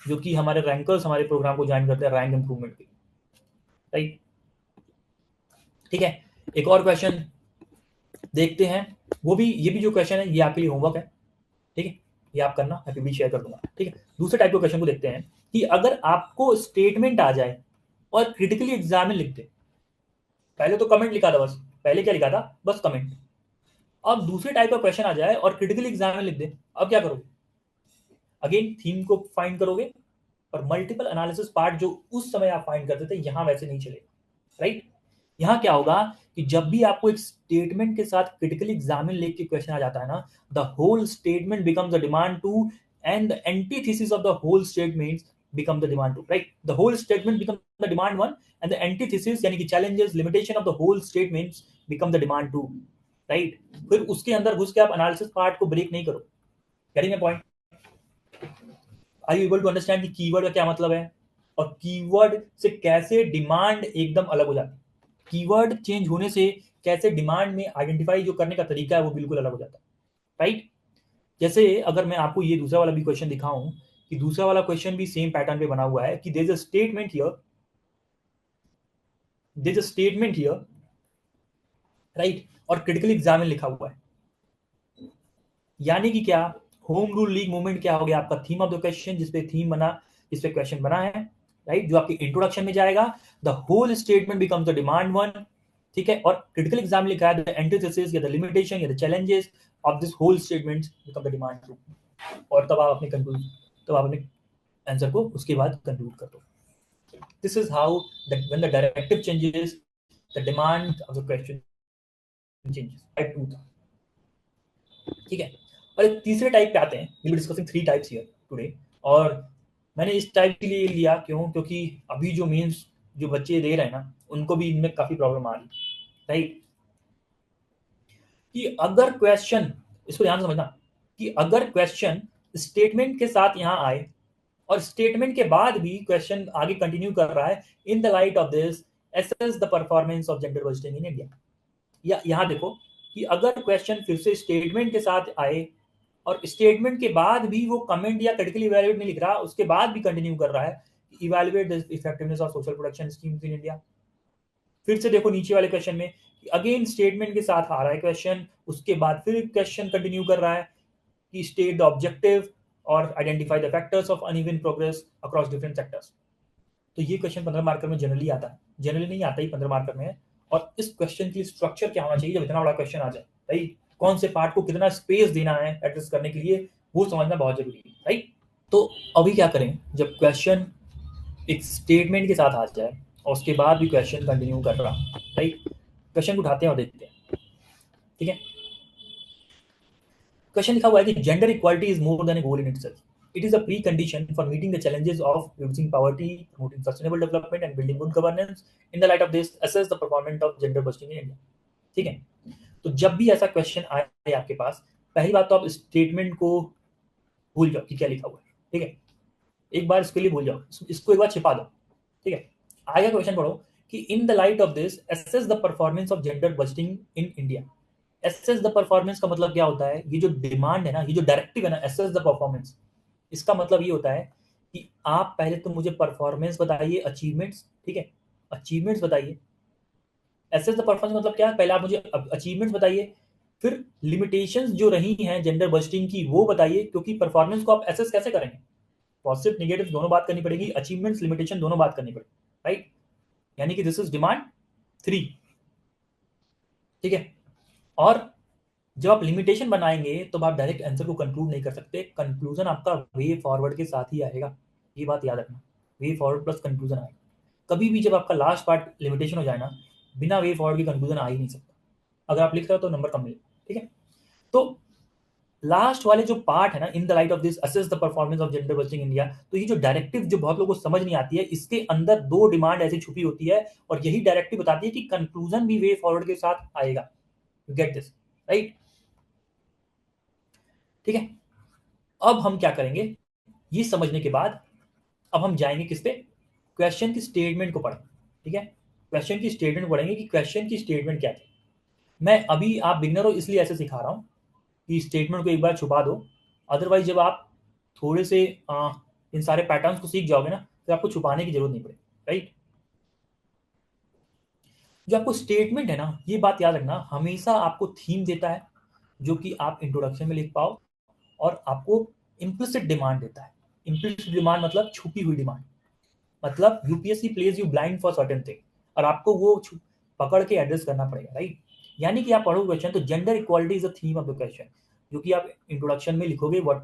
जो कि हमारे रैंकर्स हमारे प्रोग्राम को ज्वाइन करते हैं रैंक इंप्रूवमेंट के, राइट, ठीक है। एक और क्वेश्चन देखते हैं, वो भी, ये भी जो क्वेश्चन है ये आपके लिए होमवर्क है, ठीक है। ये आप करना, मैं भी शेयर कर दूंगा, ठीक है। दूसरे टाइप के क्वेश्चन को देखते हैं कि अगर आपको स्टेटमेंट आ जाए और क्रिटिकली एग्जाम में लिख दे। पहले तो कमेंट लिखा था बस, पहले क्या लिखा था? बस कमेंट। अब दूसरे टाइप का क्वेश्चन आ जाए और क्रिटिकली एग्जाम में लिख दे, अब क्या करोगे? अगेन थीम को फाइंड करोगे, और मल्टीपल एनालिसिस पार्ट जो उस समय आप फाइंड करते थे, यहां वैसे नहीं चलेगा, राइट। यहां क्या होगा कि जब भी आपको एक स्टेटमेंट के साथ क्रिटिकली एग्जामिन लिख के क्वेश्चन आ जाता है ना, the whole statement becomes the demand two, and the antithesis of the whole statement become the demand two, right. The whole statement become the demand one, and the antithesis यानी कि challenges, limitation of the whole statements become the demand two, right. फिर उसके अंदर घुस के आप analysis part को break नहीं करो। Getting my point? Are you able to understand कि कीवर्ड का क्या मतलब है और कीवर्ड से कैसे डिमांड एकदम अलग हो जाती है, कीवर्ड चेंज होने से कैसे डिमांड में आइडेंटिफाई जो करने का तरीका है वो बिल्कुल अलग हो जाता है, राइट। जैसे अगर मैं आपको ये दूसरा वाला भी क्वेश्चन दिखाऊं कि दूसरा वाला क्वेश्चन भी सेम पैटर्न पे बना हुआ है कि there is a statement here, there is a statement here, right, और क्रिटिकल एग्जामिन लिखा हुआ है। यानी कि क्या, होम रूल लीग मूवमेंट क्या हो गया आपका थीम ऑफ द क्वेश्चन, जिसपे थीम बना, जिसपे क्वेश्चन बना है, राइट, जो आपकी इंट्रोडक्शन में जाएगा। The whole statement becomes the demand one, ठीक है, और क्रिटिकल एग्जाम लिखा है द एंटीथेसिस या द लिमिटेशन या the challenges of this whole statement become the demand two. और तब आप अपने कंक्लूजन, तब आप अपने आंसर को उसके बाद कंक्लूड कर दो। This is how that when the directive changes the demand of the question changes. Type 2 था, ठीक है। और एक तीसरे टाइप पे आते हैं, we will discussing three types here today. और मैंने इस टाइप के लिए लिया क्यों, क्योंकि अभी जो मेंस जो बच्चे दे रहे हैं ना उनको भी इनमें काफी प्रॉब्लम आ रही है, राइट। कि अगर क्वेश्चन, इसको ध्यान से समझना, कि अगर क्वेश्चन स्टेटमेंट के साथ यहाँ आए और स्टेटमेंट के बाद भी क्वेश्चन आगे कंटिन्यू कर रहा है, in the light of this assess the performance of gender busting in India. या यहाँ देखो कि अगर क्वेश्चन फिर से स्टेटमेंट के साथ आए और स्टेटमेंट के बाद भी वो कमेंट या क्रिटिकली इवैल्यूएट नहीं लिख रहा, उसके बाद भी कंटिन्यू कर रहा है, evaluate the effectiveness of social protection schemes in India. फिर से देखो नीचे वाले क्वेश्चन में, अगेन स्टेटमेंट के साथ आ रहा है क्वेश्चन, उसके बाद फिर क्वेश्चन कंटिन्यू कर रहा है कि स्टेट द ऑब्जेक्टिव और identify the factors of uneven progress across different sectors. तो ये क्वेश्चन 15 मार्कर में जनरली आता है, जनरली नहीं आता ही 15 मार्कर में है। और इस क्वेश्चन की स्ट्रक्चर क्या होना चाहिए जब इतना बड़ा क्वेश्चन आ जाए, राइट, कौन से पार्ट को कितना स्पेस देना है एड्रेस करने के लिए, वो समझना बहुत जरूरी है, राइट। तो अभी क्या करें, जब क्वेश्चन एक स्टेटमेंट के साथ आ जाए और उसके बाद भी क्वेश्चन कंटिन्यू कर रहा, राइट, क्वेश्चन उठाते हैं और देखते हैं, ठीक है। क्वेश्चन लिखा हुआ है कि gender equality is more than a goal in itself, it is a precondition for meeting the challenges of reducing poverty, promoting sustainable development and building good governance. In the light of this assess the performance of gender busting in India, ठीक है। तो जब भी ऐसा question आए आपके पास, पहली बात तो आप स्टेटमेंट को भूल जाओ कि क्या लिखा हुआ है, ठीक है, एक बार इसके लिए भूल जाओ, इसको एक बार छिपा दो, ठीक है। आगे क्वेश्चन पढ़ो कि in the light of this assess the performance of gender busting in India. Assess the performance का मतलब क्या होता है, ये जो डिमांड है ना, ये जो डायरेक्टिव है ना, असेस द परफॉर्मेंस, इसका मतलब ये होता है कि आप पहले तो मुझे परफॉर्मेंस बताइए, अचीवमेंट्स, ठीक है, अचीवमेंट्स बताइए। एसेस द परफॉर्मेंस मतलब क्या है, पहले आप मुझे अचीवमेंट्स बताइए, फिर लिमिटेशंस जो रही हैं जेंडर बस्टिंग की वो बताइए, क्योंकि परफॉर्मेंस को आप एसेस कैसे करेंगे, पॉजिटिव नेगेटिव दोनों बात करनी पड़ेगी, अचीवमेंट्स लिमिटेशन दोनों बात करनी पड़ेगी, राइट। यानी कि दिस इज डिमांड 3, ठीक है। और जब आप लिमिटेशन बनाएंगे तो आप डायरेक्ट आंसर को कंक्लूड नहीं कर सकते, कंक्लूजन आपका वे फॉरवर्ड के साथ ही आएगा, ये बात याद रखना, वे फॉरवर्ड प्लस कंक्लूजन आएगा। कभी भी जब आपका लास्ट पार्ट लिमिटेशन हो जाए ना, बिना वे फॉरवर्ड के कंक्लूजन आ ही नहीं सकता, अगर आप लिख रहे हो तो नंबर कम मिलेगा, ठीक है। तो लास्ट वाले जो पार्ट है ना, in the light of this assess the performance of gender busting India, तो ये जो डायरेक्टिव जो बहुत लोगों को समझ नहीं आती है, इसके अंदर दो डिमांड ऐसी छुपी होती है और यही डायरेक्टिव बताती है कि कंक्लूजन भी वे फॉरवर्ड के साथ आएगा, यू गेट दिस, राइट, ठीक है। अब हम क्या करेंगे, ये समझने के बाद अब हम जाएंगे किस पे, क्वेश्चन की स्टेटमेंट को पढ़ें, ठीक है। क्वेश्चन की स्टेटमेंट पढ़ेंगे कि क्वेश्चन की स्टेटमेंट क्या थी। मैं अभी, आप बिगनर हो इसलिए ऐसे सिखा रहा हूँ कि स्टेटमेंट को एक बार छुपा दो, अदरवाइज जब आप थोड़े से इन सारे पैटर्न्स को सीख जाओगे ना, तो आपको छुपाने की जरूरत नहीं पड़ेगी, राइट। जो आपको स्टेटमेंट है ना, ये बात याद रखना, हमेशा आपको थीम देता है जो कि आप इंट्रोडक्शन में लिख पाओ, और आपको इम्प्लिसिट डिमांड देता है। इम्प्लिसिट डिमांड मतलब छुपी हुई डिमांड, मतलब UPSC plays you blind for certain thing, और आपको वो पकड़ के एड्रेस करना पड़ेगा, राइट। यानी कि आप पढ़ो क्वेश्चन तो gender equality is the theme of the question, जो कि आप इंट्रोडक्शन में लिखोगे, what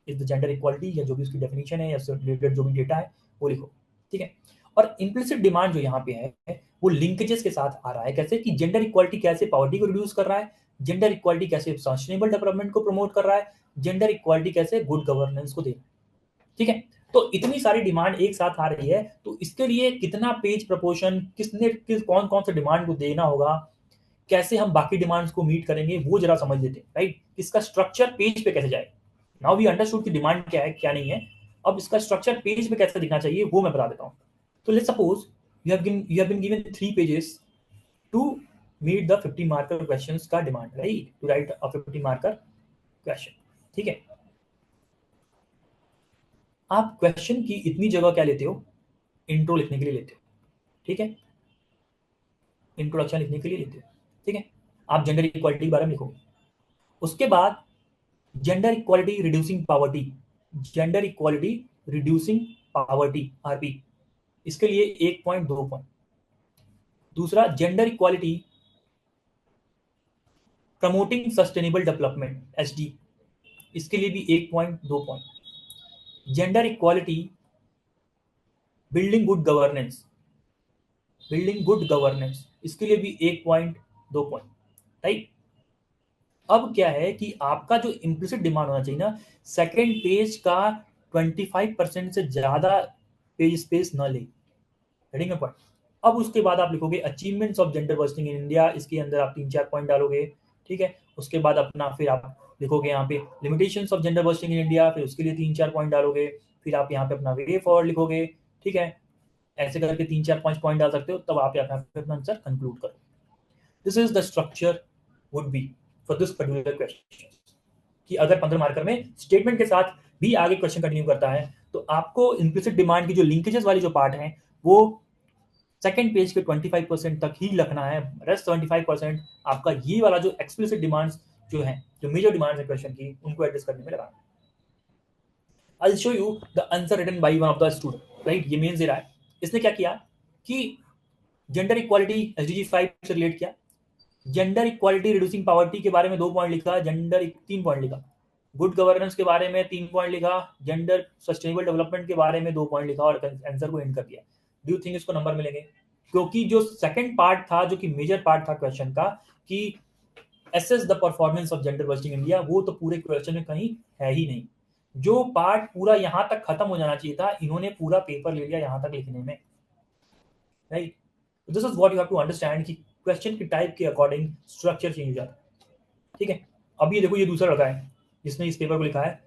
is the gender equality, या जो भी उसकी डेफिनेशन है या रिलेटेड जो भी डेटा है वो लिखो, ठीक है। और इम्प्लिसिट डिमांड जो यहाँ पे है वो लिंकेजेस के साथ आ रहा है, कैसे कि जेंडर इक्वालिटी कैसे पॉवर्टी को रिड्यूस कर रहा है, जेंडर इक्वालिटी कैसे सस्टेनेबल डेवलपमेंट को प्रमोट कर रहा है, जेंडर इक्वालिटी कैसे गुड गवर्नेंस को देना, ठीक है। तो इतनी सारी डिमांड एक साथ आ रही है, तो इसके लिए कितना पेज प्रपोर्शन, कौन कौन से डिमांड को देना होगा, कैसे हम बाकी डिमांड्स को मीट करेंगे, वो जरा समझ लेते हैं, राइट। इसका स्ट्रक्चर पेज पे कैसे जाए। नाउ वी अंडरस्टूड कि डिमांड क्या है क्या नहीं है, अब इसका स्ट्रक्चर पेज पे कैसा दिखना चाहिए वो मैं बता देता हूँ। तो let's suppose you have been given 3 pages to meet the 50 marker questions का demand, right, to write a 50 marker question. ठीक है, आप क्वेश्चन की इतनी जगह क्या लेते हो, इंट्रो लिखने के लिए लेते हो। ठीक है, इंट्रोडक्शन लिखने के लिए लेते हो। ठीक है, आप जेंडर इक्वालिटी के बारे में लिखोगे। उसके बाद gender equality reducing poverty, gender equality reducing poverty RP, इसके लिए 1.2 पॉइंट। दूसरा gender equality promoting sustainable development SD, इसके लिए भी 1.2 point. Gender equality building good governance, building good governance, इसके लिए भी 1.2 पॉइंट, राइट। अब क्या है कि आपका जो इम्प्लिसिट डिमांड होना चाहिए ना, सेकेंड पेज का 25% से ज्यादा पेज स्पेस न ले, हेडिंग में पॉइंट। अब उसके बाद आप लिखोगे achievements of gender busting in India, इसके अंदर आप 3-4 पॉइंट डालोगे। ठीक है, उसके बाद अपना फिर आप लिखोगे यहाँ पे limitations of gender busting in India, फिर उसके लिए 3-4 पॉइंट डालोगे। फिर आप यहाँ पे अपना वे फॉरवर्ड लिखोगे। ठीक है, ऐसे करके 3-4-5 पॉइंट डाल सकते हो, तब आप यहाँ पे अपना आंसर कंक्लूड करो। This is the structure would be for this particular question, कि अगर 15 मार्कर में स्टेटमेंट के साथ भी आगे क्वेश्चन कंटिन्यू करता है तो आपको इम्प्लिसिट डिमांड की जो लिंकेजेस वाली जो पार्ट है वो सेकेंड पेज के 25% तक ही लिखना है। रेस्ट 75% आपका ये वाला जो एक्सप्लिसिट डिमांड्स जो है, जो मेजर डिमांड्स है क्वेश्चन की, उनको एड्रेस करने में लगाना। I'll show you the answer written by one of the student, right। ये मेंस दे रहा है, इसने क्या किया कि जेंडर इक्वालिटी एसडीजी 5 से रिलेट किया, जेंडर इक्वालिटी रिड्यूसिंग पॉवर्टी के बारे में 2 पॉइंट लिखा, जेंडर 3 पॉइंट लिखा, गुड गवर्नेंस के बारे में 3 पॉइंट लिखा, जेंडर सस्टेनेबल डेवलपमेंट के बारे में 2 पॉइंट लिखा और आंसर को एंड कर दिया। डू यू थिंक इसको नंबर मिलेंगे? क्योंकि जो सेकंड पार्ट था, जो कि मेजर पार्ट था क्वेश्चन का, कि assess the performance of gender busting India, वो तो पूरे क्वेश्चन में कहीं है ही नहीं। जो पार्ट पूरा यहां तक खत्म हो जाना चाहिए था, इन्होंने पूरा पेपर ले लिया यहां तक लिखने में, right. This is what you have to understand कि क्वेश्चन की टाइप के अकॉर्डिंग स्ट्रक्चर चेंज हो जाता है। ठीक है, अब ये देखो, ये दूसरा लड़का है जिसने इस पेपर को लिखा है।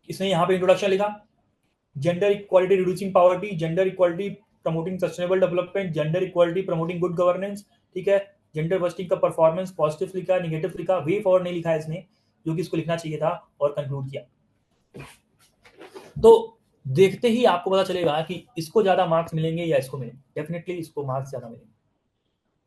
इसने यहाँ पे इंट्रोडक्शन लिखा, gender equality reducing poverty, gender equality promoting sustainable development, gender equality promoting good governance. ठीक है, जेंडर बस्टिंग का परफॉर्मेंस पॉजिटिव लिखा, निगेटिव लिखा, वे फॉरवर्ड नहीं लिखा है इसने, जो कि इसको लिखना चाहिए था, और कंक्लूड किया। तो देखते ही आपको पता चलेगा कि इसको ज्यादा मार्क्स मिलेंगे या इसको मिलेंगे। डेफिनेटली इसको मार्क्स ज्यादा मिलेंगे।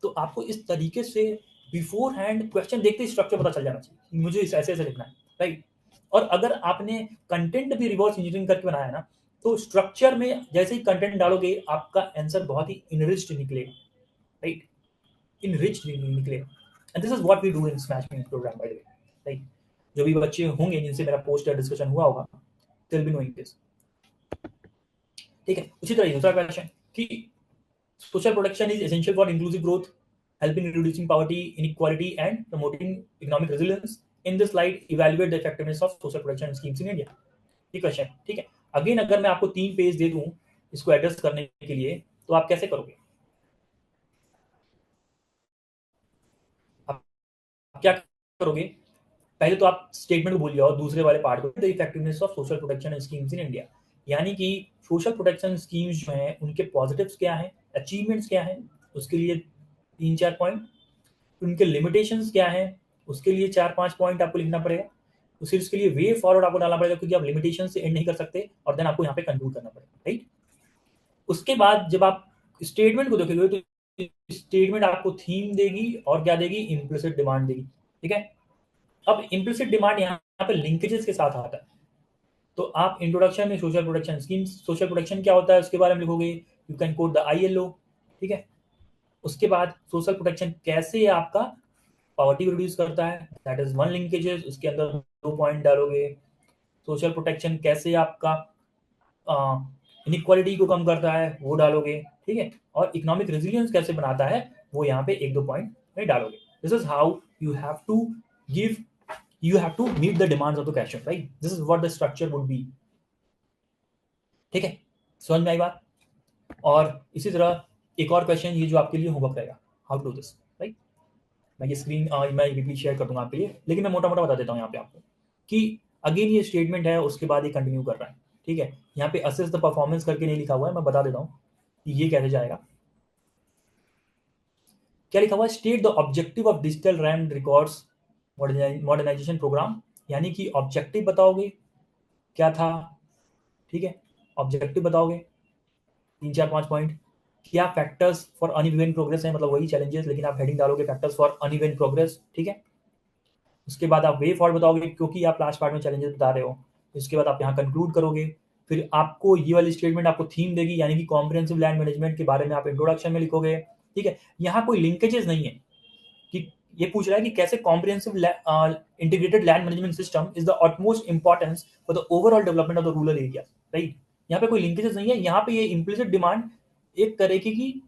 तो आपको इस तरीके से बिफोर हैंड क्वेश्चन देखते ही स्ट्रक्चर पता चल जाना चाहिए, मुझे इस ऐसे ऐसे लिखना है, राइट। और अगर आपने कंटेंट भी रिवर्स इंजीनियरिंग करके बनाया ना, तो स्ट्रक्चर में जैसे ही कंटेंट डालोगे आपका आंसर बहुत ही इनरिच्ड निकलेगा, राइट, इनरिच्ड निकलेगा। And this is what we do in smash meme programme, by the way, right. जो भी बच्चे होंगे जिनसे मेरा पोस्ट या डिस्कशन हुआ होगा, they will be knowing this. ठीक है, उसी तरह दूसरा क्वेश्चन कि social protection is essential for inclusive growth, helping in reducing poverty, inequality, and promoting economic resilience. In this slide, evaluate the effectiveness of social protection schemes in India. ये question, ठीक है। Again अगर मैं आपको 3 page दे दूं इसको address करने के लिए, तो आप कैसे करोगे? आप क्या करोगे? पहले तो आप स्टेटमेंट को भूल जाओ, दूसरे वाले पार्ट को, the effectiveness of social protection schemes in India, यानी कि सोशल प्रोटेक्शन स्कीम्स जो हैं उनके पॉजिटिव्स क्या हैं, अचीवमेंट्स क्या हैं, उसके लिए 3-4 पॉइंट, उनके लिमिटेशंस क्या हैं, उसके लिए 4-5 पॉइंट आपको लिखना पड़ेगा। तो सिर्फ उसके लिए वे फॉरवर्ड आपको डालना पड़ेगा, क्योंकि आप लिमिटेशन से एंड नहीं कर सकते, और देन आपको यहाँ पे कंक्लूड करना पड़ेगा, राइट। उसके बाद जब आप स्टेटमेंट को देखोगे तो स्टेटमेंट आपको थीम देगी और क्या देगी, इम्प्लिसिट डिमांड देगी। ठीक है, अब इम्प्लिसिट डिमांड यहाँ पे लिंकेजेस के साथ आता है। तो आप इंट्रोडक्शन में social protection schemes, social protection क्या होता है उसके बारे में लिखोगे, you can coat the ILO। ठीक है, उसके बाद सोशल प्रोटेक्शन कैसे आपका पॉवर्टी को रिड्यूस करता है, दैट इज वन लिंकेजेस, उसके अंदर 2 पॉइंट डालोगे। सोशल प्रोटेक्शन कैसे आपका इनइक्वालिटी को कम करता है, वो डालोगे। ठीक है, और इकोनॉमिक रेजिलियंस कैसे बनाता है, वो यहाँ पे 1-2 पॉइंट में डालोगे। This is how you have to give, you have to meet the demands of the question, right? This is what the structure would be. ठीक है, समझ में आई बात? और इसी तरह एक और क्वेश्चन ये जो आपके लिए होमवर्क रहेगा, how to do this, right. मैं ये स्क्रीन मैं वीकली शेयर कर दूंगा आपके लिए, लेकिन मैं मोटा मोटा बता देता हूँ यहाँ पे आपको कि अगेन ये स्टेटमेंट है, उसके बाद ये कंटिन्यू कर रहा है। ठीक है, यहाँ पे असेस द परफॉर्मेंस करके नहीं लिखा हुआ है, मैं बता देता हूँ कि ये कैसे जाएगा। क्या लिखा हुआ है, state the objective of digital ram records modernisation programme, यानी कि ऑब्जेक्टिव बताओगे क्या था, ठीक है, ऑब्जेक्टिव बताओगे 3 4 5 पॉइंट। क्या फैक्टर्स फॉर अनइवन प्रोग्रेस है, मतलब वही चैलेंजेस, लेकिन आप हेडिंग डालोगे फैक्टर्स फॉर अनइवन प्रोग्रेस, ठीक है। उसके बाद आप वे फॉरवर्ड बताओगे, क्योंकि आप लास्ट पार्ट में चैलेंजेस बता रहे हो। इसके बाद आप यहाँ कंक्लूड करोगे। फिर आपको ये वाली स्टेटमेंट आपको थीम देगी, यानी कि कॉम्प्रिहेंसिव लैंड मैनेजमेंट के बारे में आप इंट्रोडक्शन में लिखोगे, ठीक है। यहाँ कोई लिंकेजेस नहीं है कि ये पूछ रहा है कि कैसे comprehensive integrated land management system is the utmost importance for the overall development of the rural area, right. यहाँ पे कोई लिंकेजेस नहीं है, यहाँ पे ये इम्प्लिसिट डिमांड एक तरीके की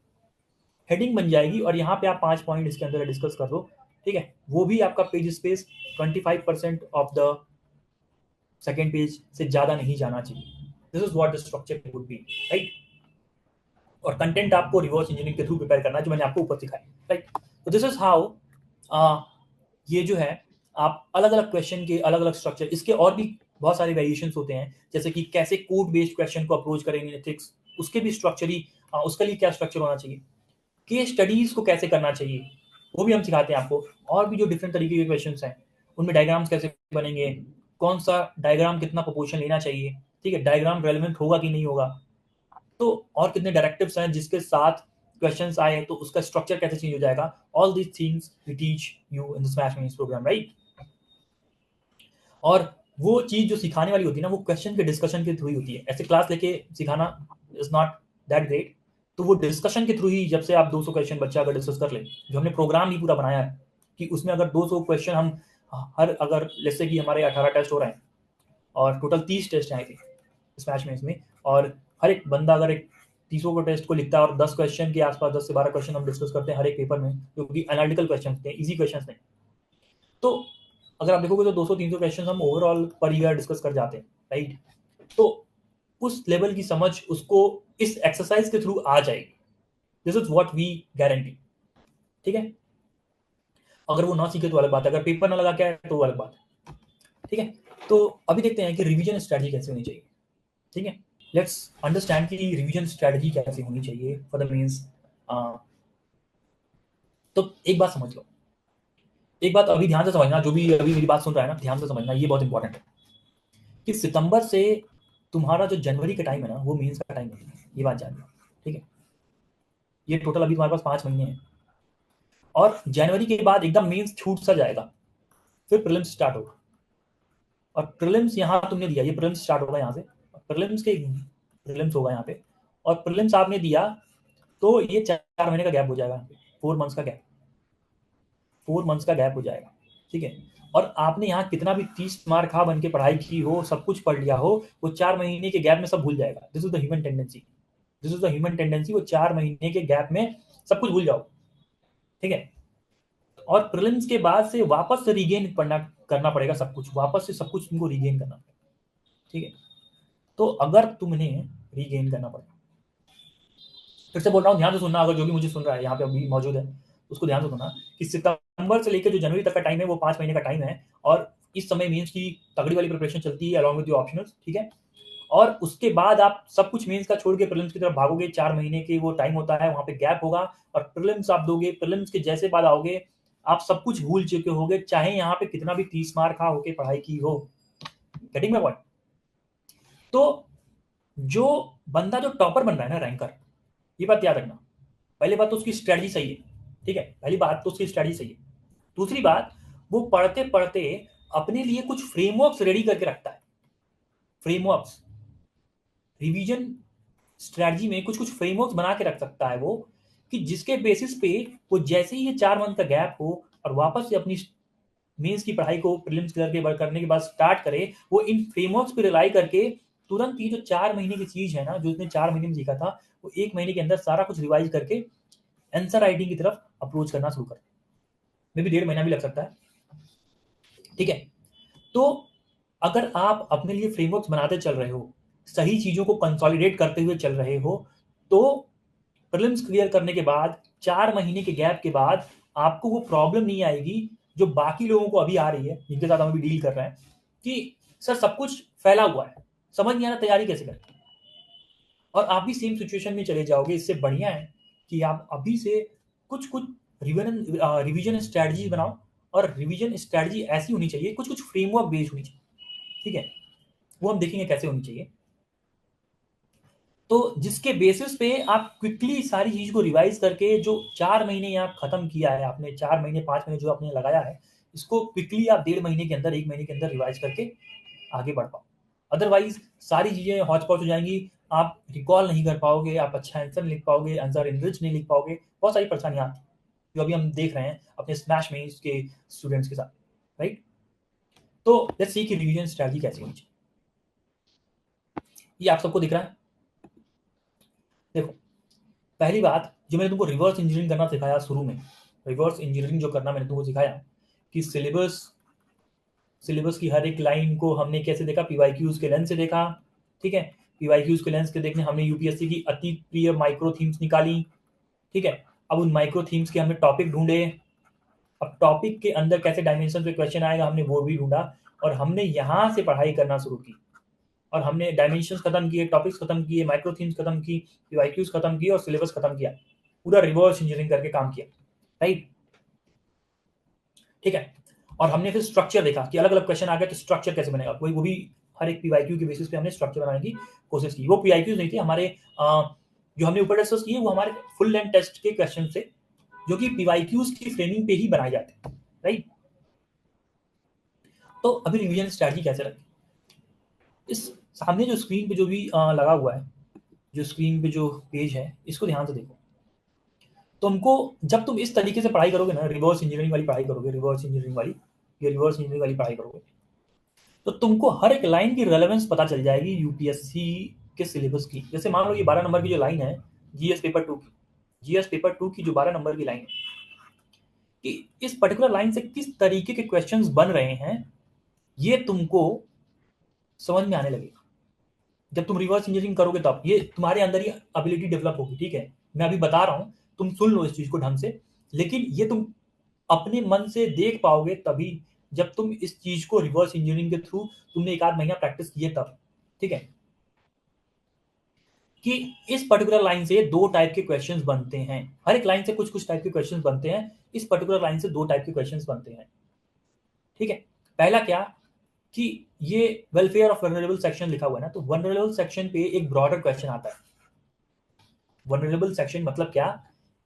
हेडिंग बन जाएगी, और यहाँ पे आप 5 पॉइंट इसके अंदर डिस्कस कर दो, ठीक है। वो भी आपका page space 25% of the second page से ज्यादा नहीं जाना चाहिए। This is what the structure would be, right. और कंटेंट आपको रिवर्स इंजीनियरिंग के थ्रू प्रिपेयर करना है, जो मैंने आपको ऊपर सिखाया, राइट। तो दिस इज हाउ ये जो है, आप अलग अलग क्वेश्चन के अलग अलग स्ट्रक्चर, इसके और भी बहुत सारे वेरिएशंस होते हैं, जैसे कि कैसे कोड बेस्ड क्वेश्चन को अप्रोच करेंगे एथिक्स, उसके भी स्ट्रक्चर ही उसके लिए क्या स्ट्रक्चर होना चाहिए, केस स्टडीज को कैसे करना चाहिए, वो भी हम सिखाते हैं आपको। और भी जो डिफरेंट तरीके के क्वेश्चन हैं, उनमें डायग्राम्स कैसे बनेंगे, कौन सा डायग्राम कितना प्रोपोर्शन लेना चाहिए, ठीक है, डायग्राम रेलिवेंट होगा कि नहीं होगा, तो और कितने डायरेक्टिव्स हैं जिसके साथ क्वेश्चंस आए तो उसका स्ट्रक्चर कैसे चेंज हो जाएगा। All these things we teach you in the smash means programme, right. और वो चीज जो सिखाने वाली होती है ना, वो क्वेश्चन के डिस्कशन के थ्रू ही होती है। ऐसे क्लास लेके सिखाना इज नॉट दैट ग्रेट। तो वो डिस्कशन के थ्रू ही, जब से आप 200 क्वेश्चन बच्चा अगर डिस्कस कर ले, जो हमने प्रोग्राम ही पूरा बनाया है कि उसमें अगर 200 क्वेश्चन हम हर, अगर जैसे कि हमारे 18 टेस्ट हो रहे हैं और टोटल 30 टेस्ट हैं आई थिंक स्मैश में इसमें, और हर एक बंदा अगर एक 30 को टेस्ट को लिखता है और 10 क्वेश्चन के आसपास 10 से 12 क्वेश्चन हम डिस्कस करते हैं हर एक पेपर में, क्योंकि एनालिटिकल क्वेश्चन थे, इजी क्वेश्चन नहीं। तो अगर आप देखोगे तो 200 300 क्वेश्चन हम ओवरऑल पर ईयर डिस्कस कर जाते हैं, राइट। तो उस लेवल की समझ उसको इस एक्सरसाइज के थ्रू आ जाएगी। This is what we guarantee, ठीक है। अगर वो ना सीखे तो अलग बात है, अगर पेपर ना लगा के आए तो अलग बात है, ठीक है। तो अभी देखते हैं कि रिवीजन स्ट्रेटजी कैसे होनी चाहिए, ठीक है। लेट्स अंडरस्टैंड कि रिवीजन स्ट्रेटजी कैसे होनी चाहिए फॉर द मीन्स। तो एक बात समझ लो, एक बात अभी ध्यान से समझना, जो भी अभी मेरी बात सुन रहा है ना, ध्यान से समझना, ये बहुत इंपॉर्टेंट है कि सितंबर से तुम्हारा जो जनवरी का टाइम है ना, वो मेंस का टाइम है, ये बात जान लो, ठीक है। ये टोटल अभी तुम्हारे पास 5 महीने हैं, और जनवरी के बाद एकदम मेंस छूट सा जाएगा, फिर प्रीलिम्स स्टार्ट होगा। और प्रीलिम्स यहाँ तुमने दिया, ये प्रीलिम्स स्टार्ट होगा यहाँ से, प्रीलिम्स के प्रीलिम्स होगा यहाँ पे, और प्रीलिम्स आपने दिया तो ये 4 महीने का गैप हो जाएगा, 4 मंथ्स का गैप, 4 मंथ्स का गैप हो जाएगा, ठीक है। और आपने यहाँ कितना भी 30 मार खा बन के पढ़ाई की हो, सब कुछ पढ़ लिया हो, वो 4 महीने के गैप में सब भूल जाएगा। This is the human tendency, this is the human tendency, वो 4 महीने के गैप में सब कुछ भूल जाओ, ठीक है। और प्रीलिम्स के बाद से वापस से रीगेन पढ़ना करना पड़ेगा, सब कुछ वापस से सब कुछ तुमको रीगेन करना पड़ेगा, ठीक है। तो अगर तुमने रीगेन करना पड़ेगा, फिर से बोल रहा हूँ, ध्यान से सुनना, अगर जो भी मुझे सुन रहा है यहाँ पे अभी मौजूद है उसको ध्यान से सुनना कि सितंबर से लेकर जो जनवरी तक का टाइम है वो 5 महीने का टाइम है, और इस समय मीन्स की तगड़ी वाली प्रिपरेशन चलती है अलॉन्ग विद योर ऑप्शनल्स, ठीक है। और उसके बाद आप सब कुछ मेंस का छोड़ के प्रीलिम्स की तरफ भागोगे, 4 महीने के वो टाइम होता है, वहां पे गैप होगा, और प्रीलिम्स आप दोगे, प्रीलिम्स के जैसे बाद आओगे आप सब कुछ भूल चुके होगे, चाहे यहाँ पे कितना भी 30 मार खा होके पढ़ाई की हो। Getting my point. तो जो बंदा जो टॉपर बन रहा है ना, रैंकर, ये बात याद रखना, पहली बात तो उसकी स्ट्रेटजी सही है, ठीक है, पहली बात तो उसकी स्ट्रेटजी सही है। दूसरी बात, वो पढ़ते पढ़ते अपने लिए कुछ फ्रेमवर्क्स रेडी करके रखता है, फ्रेमवर्क्स, रिवीजन स्ट्रैटेजी में कुछ कुछ फ्रेमवर्क्स बना के रख सकता है वो, कि जिसके बेसिस पे वो जैसे ही ये 4 मंथ का गैप हो और वापस से अपनी मेंस की पढ़ाई को प्रीलिम्स क्लियर के बाद करने के बाद स्टार्ट करे, वो इन फ्रेमवर्क्स पे रिलाई करके तुरंत ये जो 4 महीने की चीज है ना, जो उसने 4 महीने में सीखा था, वो 1 महीने के अंदर सारा कुछ रिवाइज करके आंसर राइटिंग की तरफ अप्रोच करना शुरू करे। मे भी 1.5 महीना भी लग सकता है, ठीक है। तो अगर आप अपने लिए फ्रेमवर्क्स बनाते चल रहे हो, सही चीजों को कंसोलिडेट करते हुए चल रहे हो, तो प्रीलिम्स क्लियर करने के बाद 4 महीने के गैप के बाद आपको वो प्रॉब्लम नहीं आएगी जो बाकी लोगों को अभी आ रही है, जिनके साथ हम अभी डील कर रहे हैं, कि सर सब कुछ फैला हुआ है, समझ नहीं आ रहा तैयारी कैसे करें, और आप भी सेम सिचुएशन में चले जाओगे। इससे बढ़िया है कि आप अभी से कुछ कुछ रिवीजन स्ट्रैटेजी बनाओ, और रिवीजन स्ट्रैटेजी ऐसी होनी चाहिए, कुछ कुछ फ्रेमवर्क बेस्ड होनी चाहिए, ठीक है, वो हम देखेंगे कैसे होनी चाहिए। तो जिसके बेसिस पे आप क्विकली सारी चीज को रिवाइज करके, जो 4 महीने आप खत्म किया है आपने, 4 महीने 5 महीने जो आपने लगाया है, इसको क्विकली आप 1.5 महीने के अंदर, 1 महीने के अंदर रिवाइज करके आगे बढ़ पाओ। अदरवाइज सारी चीजें हौच पौच हो जाएंगी, आप रिकॉल नहीं कर पाओगे, आप अच्छा आंसर नहीं लिख पाओगे, आंसर इनरिच नहीं लिख पाओगे, बहुत सारी परेशानियां आती हैं, जो अभी हम देख रहे हैं अपने स्मैश में के स्टूडेंट्स के साथ, राइट। तो लेट्स सी कि रिवीजन स्ट्रैटेजी कैसी होनी चाहिए। ये आप सबको दिख रहा है, देखो। पहली बात, जो मैंने तुमको रिवर्स इंजीनियरिंग करना सिखाया शुरू में, रिवर्स इंजीनियरिंग जो करना मैंने तुमको सिखाया कि सिलेबस सिलेबस की हर एक लाइन को हमने कैसे देखा, पीवाईक्यूज के लेंस से देखा, ठीक है। पीवाईक्यूज के लेंस के देखने हमने यूपीएससी की अति प्रिय माइक्रो थीम्स निकाली, ठीक है। अब उन माइक्रो थीम्स के हमने टॉपिक ढूंढे, अब टॉपिक के अंदर कैसे डायमेंशन पे क्वेश्चन आएगा हमने वो भी ढूंढा, और हमने यहाँ से पढ़ाई करना शुरू की, और हमने डायमेंशंस खत्म किए, टॉपिक्स खत्म किए, माइक्रो थीम्स खत्म की, पीवाईक्यूज खत्म किए, और सिलेबस खत्म किया, पूरा रिवर्स इंजीनियरिंग करके काम किया, राइट, ठीक है। और हमने फिर स्ट्रक्चर देखा कि अलग अलग क्वेश्चन आ गए तो स्ट्रक्चर कैसे बनेगा, कोई वो भी हर एक पीवाईक्यू के बेसिस पे हमने स्ट्रक्चर बनाने की कोशिश की। वो पीवाईक्यूज नहीं थे हमारे, जो हमने ऊपर डिस्कस किए वो हमारे फुल लेंथ टेस्ट के क्वेश्चन थे, जो कि पीवाईक्यूज की फ्रेमिंग पे ही बनाए जाते हैं, राइट। तो अभी रिवीजन स्ट्रैटेजी कैसे रखें, इस सामने जो स्क्रीन पे जो भी लगा हुआ है, जो स्क्रीन पे जो पेज है, इसको ध्यान से देखो। तुमको जब तुम इस तरीके से पढ़ाई करोगे ना, रिवर्स इंजीनियरिंग वाली पढ़ाई करोगे, रिवर्स इंजीनियरिंग वाली, ये रिवर्स इंजीनियरिंग वाली पढ़ाई करोगे, तो तुमको हर एक लाइन की रेलेवेंस पता चल जाएगी यूपीएससी के सिलेबस की। जैसे मान लो ये 12 नंबर की जो लाइन है, जीएस पेपर 2 की, जीएस पेपर 2 की जो 12 नंबर की लाइन है, कि इस पर्टिकुलर लाइन से किस तरीके के क्वेश्चंस बन रहे हैं, ये तुमको समझ में आने लगेगा। जब तुम रिवर्स इंजीनियरिंग करोगे तब ये तुम्हारे अंदर ही एबिलिटी डेवलप होगी, ठीक है। मैं अभी बता रहा हूं, तुम सुन लो इस चीज को ढंग से, लेकिन ये तुम अपने मन से देख पाओगे तभी, जब तुम इस चीज को रिवर्स इंजीनियरिंग के थ्रू तुमने 1 आध महीना प्रैक्टिस किए तब, ठीक है। कि इस पर्टिकुलर लाइन से 2 टाइप के क्वेश्चंस बनते हैं, हर एक लाइन से कुछ कुछ टाइप के क्वेश्चंस बनते हैं, इस पर्टिकुलर लाइन से 2 टाइप के क्वेश्चंस बनते हैं, ठीक है। पहला क्या, कि ये वेलफेयर ऑफ वनरेबल सेक्शन लिखा हुआ है ना, तो वनरेबल सेक्शन पे एक ब्रॉडर क्वेश्चन आता है। वनरेबल सेक्शन मतलब क्या,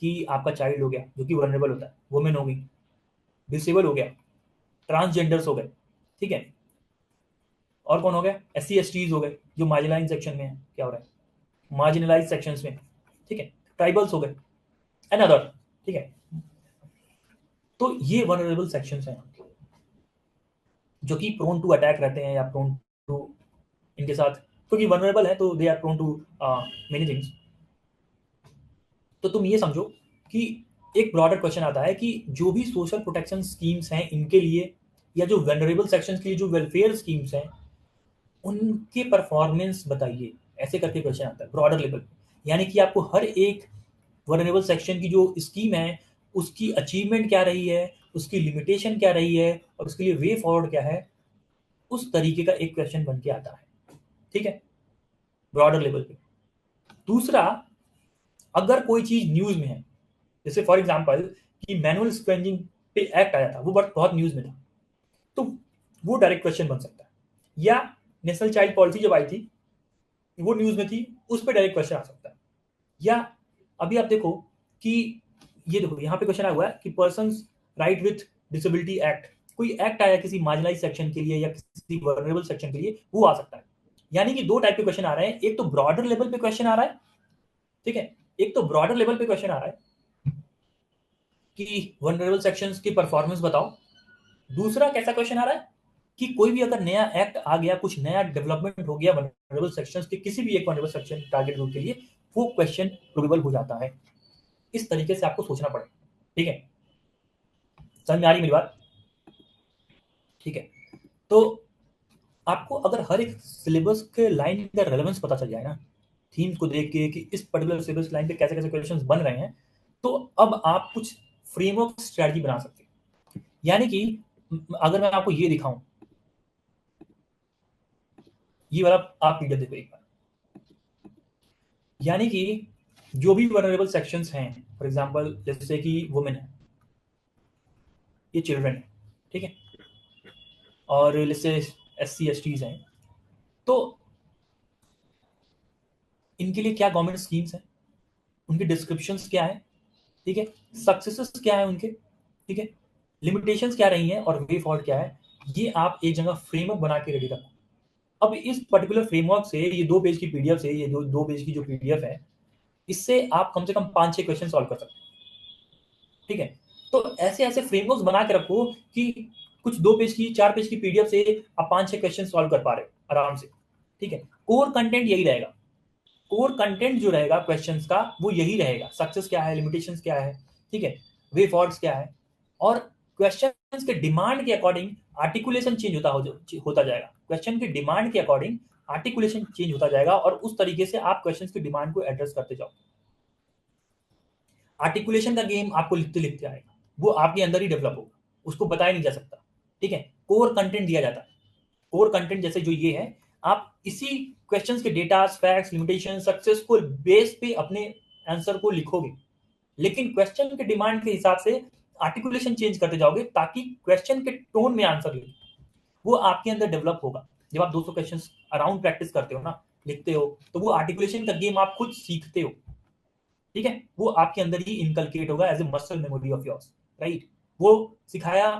कि आपका चाइल्ड हो गया जो कि वनरेबल होता है, वुमेन हो गई, डिसेबल हो गया, ट्रांसजेंडर्स हो गए, ठीक है, और कौन हो गया, एस सी एस टीज हो गए जो मार्जिनलाइज सेक्शन में है, क्या हो रहा है, मार्जिनलाइज सेक्शंस में, ठीक है, ट्राइबल्स हो गए, एंड अदर, ठीक है। तो ये वनरेबल सेक्शंस हैं जो कि प्रोन टू अटैक रहते हैं, या प्रोन टू, इनके साथ, क्योंकि वनरेबल है तो they are prone to many things. तो तुम ये समझो कि एक ब्रॉडर क्वेश्चन आता है कि जो भी सोशल प्रोटेक्शन स्कीम्स हैं इनके लिए, या जो वनरेबल सेक्शंस के लिए जो वेलफेयर स्कीम्स हैं, उनके परफॉर्मेंस बताइए, ऐसे करके क्वेश्चन आता है ब्रॉडर लेवल पे। यानी कि आपको हर एक वनरेबल सेक्शन की जो स्कीम है उसकी अचीवमेंट क्या रही है, उसकी लिमिटेशन क्या रही है, और उसके लिए वे फॉरवर्ड क्या है, उस तरीके का एक क्वेश्चन बन के आता है, ठीक है, ब्रॉडर लेवल पे। दूसरा, अगर कोई चीज न्यूज में है, जैसे फॉर एग्जांपल कि मैनुअल स्क्वेंजिंग पे एक्ट आया था, वो बहुत न्यूज में था, तो वो डायरेक्ट क्वेश्चन बन सकता है। या नेशनल चाइल्ड पॉलिसी जब आई थी, वो न्यूज में थी, उस पर डायरेक्ट क्वेश्चन आ सकता है। या अभी आप देखो कि ये देखो यहाँ पे क्वेश्चन आया हुआ है कि person right with disability act, कोई एक्ट आया किसी मार्जिनलाइज सेक्शन के लिए या किसी वनरेबल सेक्शन के लिए, वो आ सकता है। यानी कि 2 टाइप के क्वेश्चन आ रहे हैं, एक तो ब्रॉडर लेवल पे क्वेश्चन आ रहा है, ठीक है, एक तो ब्रॉडर लेवल पे क्वेश्चन आ रहा है कि वनरेबल सेक्शंस की परफॉर्मेंस बताओ। दूसरा कैसा क्वेश्चन आ रहा है कि कोई भी अगर नया एक्ट आ गया, कुछ नया डेवलपमेंट हो गया वनरेबल सेक्शंस के किसी भी एक वनरेबल सेक्शन टारगेट ग्रुप के लिए, वो क्वेश्चन प्रोबेबल हो जाता है। इस तरीके से आपको सोचना पड़ेगा, ठीक है। समझ में आ रही मेरी बात, ठीक है। तो आपको अगर हर एक सिलेबस के लाइन का रेलेवेंस पता चल जाए ना, थीम्स को देख के कि इस पर्टिकुलर सिलेबस लाइन पे कैसे कैसे क्वेश्चंस बन रहे हैं, तो अब आप कुछ फ्रेमवर्क स्ट्रेटजी बना सकते हैं। यानी कि अगर मैं आपको ये दिखाऊं, ये वाला आप पीडीएफ देखो एक बार। यानी कि जो भी वनरेबल सेक्शंस हैं, फॉर एग्जांपल जैसे कि वुमेन है, ये चिल्ड्रन है, ठीक है, और जैसे SC STs हैं, तो इनके लिए क्या गवर्नमेंट स्कीम्स हैं, उनके डिस्क्रिप्शंस क्या है, ठीक है, सक्सेसेस क्या है उनके, ठीक है, लिमिटेशंस क्या रही हैं और वे फॉरवर्ड क्या है, ये आप एक जगह फ्रेमवर्क बना के रेडी रखो। अब इस पर्टिकुलर फ्रेमवर्क से, ये 2 पेज की पीडीएफ से, ये 2 पेज की जो पीडीएफ है, इससे आप कम से कम 5-6 क्वेश्चन सॉल्व कर सकते हैं, ठीक है। तो ऐसे ऐसे फ्रेमवर्क्स बना के रखो कि कुछ 2 पेज की 4 पेज की पीडीएफ से आप 5-6 क्वेश्चन सॉल्व कर पा रहे हो आराम से, ठीक है। कोर कंटेंट यही रहेगा, कोर कंटेंट जो रहेगा क्वेश्चंस का वो यही रहेगा, सक्सेस क्या है, लिमिटेशंस क्या है, ठीक है, वे फॉर्ट्स क्या है, और क्वेश्चंस के डिमांड के अकॉर्डिंग आर्टिकुलेशन चेंज होता जाएगा, क्वेश्चन के डिमांड के अकॉर्डिंग आर्टिकुलेशन चेंज होता जाएगा, और उस तरीके से आप क्वेश्चंस की डिमांड को एड्रेस करते जाओ। आर्टिकुलेशन का गेम आपको लिखते लिखते आएगा, वो आपके अंदर ही डेवलप होगा, उसको बताया नहीं जा सकता, ठीक है। कोर कंटेंट दिया जाता है, कोर कंटेंट जैसे जो ये है, आप इसी क्वेश्चंस के data, facts, limitation, successful base पे अपने आंसर को लिखोगे, लेकिन क्वेश्चन के डिमांड के हिसाब से आर्टिकुलेशन चेंज करते जाओगे ताकि क्वेश्चन के टोन में आंसर लिखे, वो आपके अंदर डेवलप होगा। जब आप 200 क्वेश्चन अराउंड प्रैक्टिस करते हो ना, लिखते हो, तो वो आर्टिकुलेशन का गेम आप खुद सीखते हो, ठीक है, वो आपके अंदर ही इनकलकेट होगा as a muscle memory of yours, right. वो सिखाया,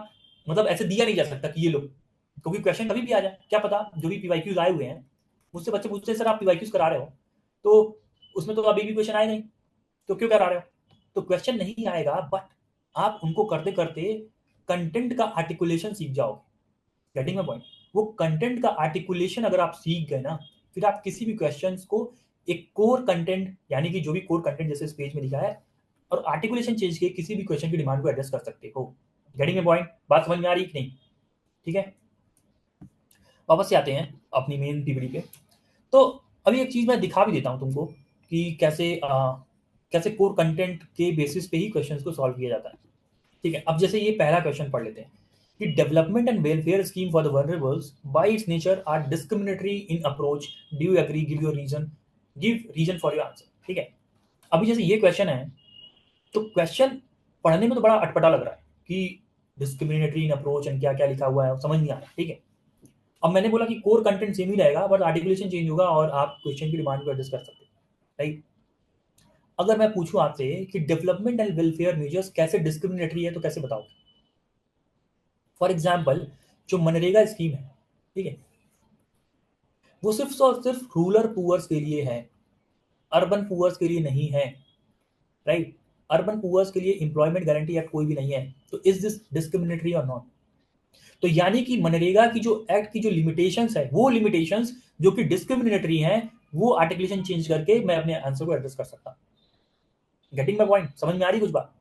मतलब ऐसे दिया नहीं जा सकता कि ये लो, क्योंकि क्वेश्चन कभी भी आ जाए, क्या पता, जो भी पीवाईक्यूज आए हुए हैं, मुझसे बच्चे पूछते हैं सर आप पीवाईक्यूज करा रहे हो, तो उसमें तो अभी भी क्वेश्चन आए नहीं, तो क्यों करा रहे हो, तो क्वेश्चन नहीं आएगा, बट आप उनको करते करते कंटेंट का आर्टिकुलेशन सीख जाओगे। गेटिंग माय पॉइंट, वो कंटेंट का आर्टिकुलेशन अगर आप सीख गए ना, फिर आप किसी भी क्वेश्चन को एक कोर कंटेंट, यानी कि जो भी कोर कंटेंट जैसे इस पेज में लिखा है, और आर्टिकुलेशन चेंज के किसी भी क्वेश्चन की डिमांड को एड्रेस कर सकते हो। गेटिंग माय पॉइंट, बात समझ में आ रही कि नहीं, ठीक है। वापस से आते हैं अपनी मेन पीपीटी पे। तो अभी एक चीज मैं दिखा भी देता हूँ तुमको कि कैसे कोर कंटेंट के बेसिस पे ही क्वेश्चंस को सॉल्व किया जाता है, ठीक है। अब जैसे ये पहला क्वेश्चन पढ़ लेते हैं कि development and welfare scheme for the vulnerables by its nature are discriminatory in approach, do you agree, give reason for your answer, ठीक है। अभी जैसे ये क्वेश्चन है, तो क्वेश्चन पढ़ने में तो बड़ा अटपटा लग रहा है कि डिस्क्रिमिनेटरी इन अप्रोच एंड क्या क्या लिखा हुआ है, समझ नहीं आ रहा, ठीक है। अब मैंने बोला कि कोर कंटेंट सेम ही रहेगा, बट आर्टिकुलेशन चेंज होगा और आप क्वेश्चन की डिमांड को एडजस्ट कर सकते हैं, राइट। अगर मैं पूछूं आपसे कि डेवलपमेंट एंड वेलफेयर मेजर्स कैसे डिस्क्रिमिनेटरी है, तो कैसे बताओगे। फॉर एग्जाम्पल, जो मनरेगा स्कीम है, ठीक है, वो सिर्फ और सिर्फ रूरल पुअर्स के लिए है, अर्बन पुअर्स के लिए नहीं है, राइट। अर्बन पुअर्स के लिए एम्प्लॉयमेंट गारंटी एक्ट कोई भी नहीं है, तो इज दिस डिस्क्रिमिनेटरी और नॉट। तो यानी कि मनरेगा की जो एक्ट की जो लिमिटेशंस है, वो लिमिटेशंस जो कि डिस्क्रिमिनेटरी हैं, वो आर्टिकुलेशन चेंज करके मैं अपने आंसर को एड्रेस कर सकता हूं। गेटिंग माय पॉइंट, समझ में आ रही कुछ बात।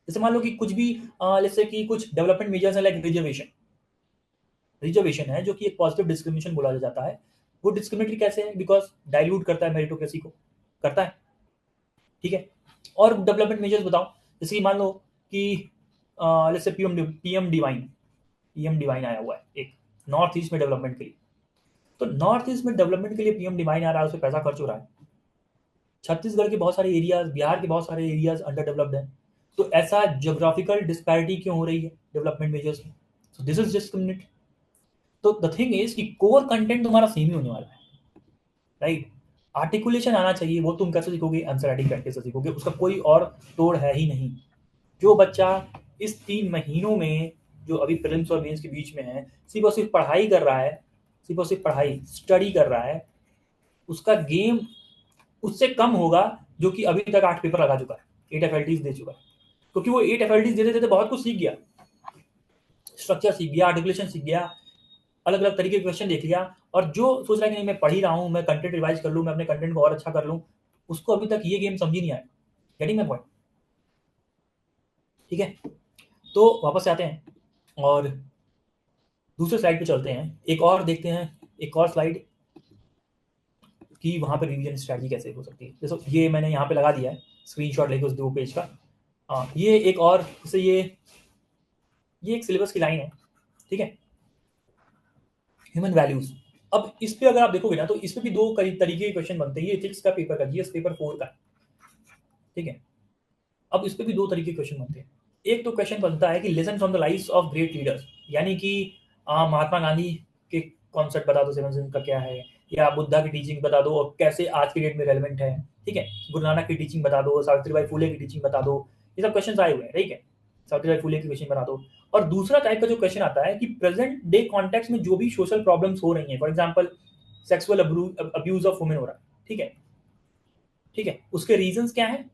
जैसे मान लो कि कुछ भी, जैसे कि कुछ डेवलपमेंट मेजर्स है, लाइक रिजर्वेशन, रिजर्वेशन है जो कि एक पॉजिटिव डिस्क्रिमिनेशन बोला जाता है। वो डिस्क्रिमिनेटरी कैसे है, बिकॉज डाइल्यूट करता है मेरिटोक्रेसी को, करता है, ठीक है। और डेवलपमेंट मेजर्स बताओ, जैसे कि मान लो कि जैसे पीएम डिवाइन आया हुआ है एक नॉर्थ ईस्ट में डेवलपमेंट के लिए, तो नॉर्थ ईस्ट में डेवलपमेंट के लिए पीएम डिवाइन आ रहा है, उसमें पैसा खर्च हो रहा है, छत्तीसगढ़ के बहुत सारे एरियाज, बिहार के बहुत सारे एरियाज अंडर डेवलप्ड हैं, तो ऐसा ज्योग्राफिकल डिस्पैरिटी क्यों हो रही है डेवलपमेंट मेजर्स में, सो दिस इज डिस्क्रिमिनेट। तो द थिंग इज कि कोर कंटेंट तुम्हारा सेम ही होने वाला है, राइट। आर्टिकुलेशन आना चाहिए, वो तुम कैसे सीखोगे, आंसर राइटिंग प्रैक्टिस से सीखोगे, उसका कोई और तोड़ है ही नहीं। जो बच्चा इस 3 महीनों में, जो अभी प्रीलिम्स और मेंस के बीच में है, सिर्फ और सिर्फ पढ़ाई कर रहा है, सिर्फ और सिर्फ पढ़ाई स्टडी कर रहा है, उसका गेम उससे कम होगा जो कि अभी तक 8 पेपर लगा चुका है, 8 FLTs दे चुका है, क्योंकि वो 8 FLTs देते देते बहुत कुछ सीख गया, स्ट्रक्चर सीख गया, आर्टिकुलेशन सीख गया, अलग अलग तरीके के क्वेश्चन देख लिया, और जो सोच रहा है कि नहीं मैं पढ़ ही रहा हूँ, मैं कंटेंट रिवाइज कर लूँ, मैं अपने कंटेंट को और अच्छा कर लूँ, उसको अभी तक ये गेम समझ ही नहीं आया। गेटिंग माय पॉइंट, ठीक है। तो वापस से आते हैं और दूसरे स्लाइड पे चलते हैं, एक और देखते हैं, एक और स्लाइड कि वहाँ पे रिवीजन स्ट्रैटेजी कैसे हो सकती है। जैसे ये मैंने यहाँ पे लगा दिया है स्क्रीनशॉट लेके उस 2 पेज का। हाँ, ये एक और, जैसे ये एक सिलेबस की लाइन है, ठीक है, ह्यूमन वैल्यूज, अब इस पे अगर आप देखोगे ना तो इस पे भी दो तरीके के क्वेश्चन बनते हैं। ये एथिक्स का पेपर का, जीएस पेपर 4 का, ठीक है। अब इस पे भी दो तरीके के क्वेश्चन बनते हैं। एक तो क्वेश्चन बनता है कि lesson from the lives of great leaders, यानी कि महात्मा गांधी के कॉन्सेप्ट बता दो, सेवन सिंस का क्या है, या बुद्धा की टीचिंग बता दो और कैसे आज के डेट में रेलिवेंट है, ठीक है। गुरु नानक की टीचिंग बता दो, सावित्रीबाई फुले की टीचिंग बता दो। ये सब क्वेश्चन आए हुए हैं, ठीक है। सावित्रीबाई फुले की क्वेश्चन बता दो। और दूसरा टाइप का जो क्वेश्चन आता है कि प्रेजेंट डे कॉन्टेक्स्ट में जो भी सोशल प्रॉब्लम्स हो रही हैं, for example sexual abuse of women हो रहा है, ठीक है, ठीक है, उसके रीजंस क्या है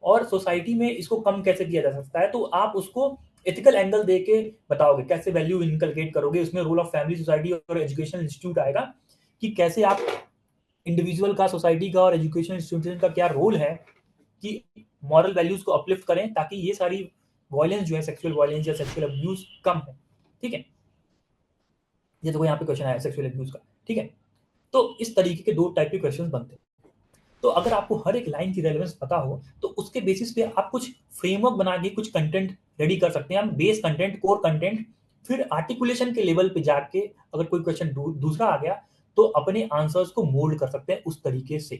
और सोसाइटी में इसको कम कैसे किया जा सकता है, तो आप उसको एथिकल एंगल दे के बताओगे, कैसे वैल्यू इनकलकेट करोगे। उसमें रोल ऑफ फैमिली, सोसाइटी और एजुकेशनल इंस्टीट्यूट आएगा कि कैसे आप इंडिविजुअल का, सोसाइटी का और एजुकेशन इंस्टीट्यूशन का क्या रोल है कि मॉरल वैल्यूज को अपलिफ्ट करें ताकि ये सारी वायलेंस जो है, सेक्सुअल वायलेंस या सेक्सुअल अब्यूज कम हो, ठीक है। ये देखो यहाँ पे क्वेश्चन आया सेक्सुअल अब्यूज का, ठीक है। तो इस तरीके के दो टाइप के क्वेश्चन बनते हैं। तो अगर आपको हर एक लाइन की रेलेवेंस पता हो तो उसके बेसिस पे आप कुछ फ्रेमवर्क बना के कुछ कंटेंट रेडी कर सकते हैं। हम बेस कंटेंट, कोर कंटेंट, फिर आर्टिकुलेशन के लेवल पे जाके अगर कोई क्वेश्चन दूसरा आ गया तो अपने आंसर्स को मोल्ड कर सकते हैं उस तरीके से।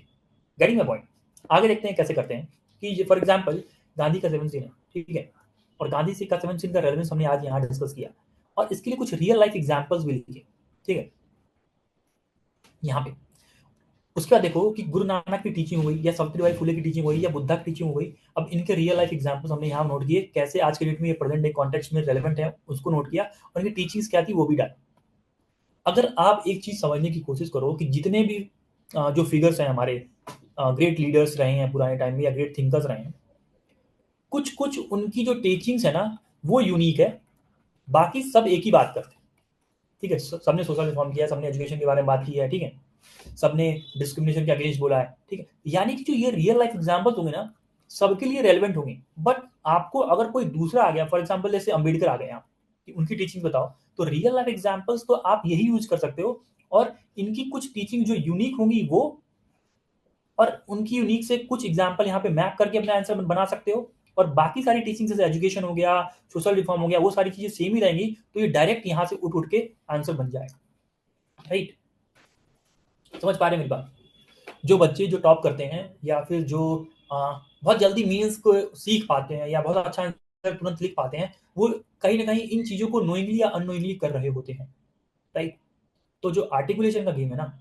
Getting my point? आगे देखते हैं कैसे करते हैं कि फॉर एग्जाम्पल गांधी का सेवन सीन है, ठीक है, और गांधी से का सेवन सीन का रेलेवेंस हमने आज यहाँ डिस्कस किया और इसके लिए कुछ रियल लाइफ एग्जाम्पल्स भी लिखे, ठीक है, यहाँ पे। उसके बाद देखो कि गुरु नानक की टीचिंग हुई या सावित्रीबाई फुले की टीचिंग हुई या बुद्धा की टीचिंग हुई। अब इनके रियल लाइफ एग्जांपल्स हमने यहाँ नोट किए, कैसे आज के डेट में ये प्रेजेंट डे कॉन्टेक्स्ट में रेलेवेंट है उसको नोट किया और इनकी टीचिंग्स क्या थी वो भी डाला। अगर आप एक चीज समझने की कोशिश करो कि जितने भी जो फिगर्स हैं हमारे, ग्रेट लीडर्स रहे हैं पुराने टाइम में या ग्रेट थिंकर्स रहे हैं, कुछ कुछ उनकी जो टीचिंग्स है ना वो यूनिक है, बाकी सब एक ही बात करते हैं, ठीक है। सबने सोशल रिफॉर्म किया, सबने एजुकेशन के बारे में बात की है, ठीक है, सबने डिस्क्रिमिनेशन के अगेंस्ट बोला है, ठीक है। यानी कि जो ये रियल लाइफ एग्जांपल्स होंगे ना सबके लिए रेलेवेंट होंगे। बट आपको अगर कोई दूसरा आ गया, फॉर एग्जांपल जैसे अंबेडकर आ गए आप कि उनकी टीचिंग बताओ, तो रियल लाइफ एग्जांपल्स तो आप यही यूज कर सकते हो और इनकी कुछ टीचिंग जो यूनिक होंगी वो, और उनकी यूनिक से कुछ एग्जाम्पल यहाँ पे मैप करके अपना आंसर बना सकते हो। और बाकी सारी टीचिंग जैसे एजुकेशन हो गया, सोशल रिफॉर्म हो गया, वो सारी चीजें सेम ही रहेंगी, तो ये डायरेक्ट यहाँ से उठ उठ के आंसर बन जाएगा, राइट। समझ पा रहे हैं मेरी बात? जो बच्चे जो टॉप करते हैं या फिर जो बहुत जल्दी मीन्स को सीख पाते हैं या बहुत अच्छा आंसर तुरंत लिख पाते हैं, वो कहीं ना कहीं इन चीज़ों को नोइंगली या अननोइंगली कर रहे होते हैं, राइट। तो जो आर्टिकुलेशन का गेम है ना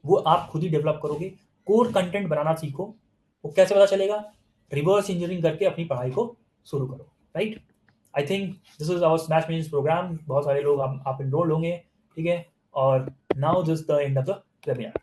वो आप खुद ही डेवलप करोगे। कोर कंटेंट बनाना सीखो। वो कैसे पता चलेगा? रिवर्स इंजीनियरिंग करके अपनी पढ़ाई को शुरू करो, right. I think this is our smash means programme. बहुत सारे लोग आप इनरोल होंगे, ठीक है। और now this the end of the webinar.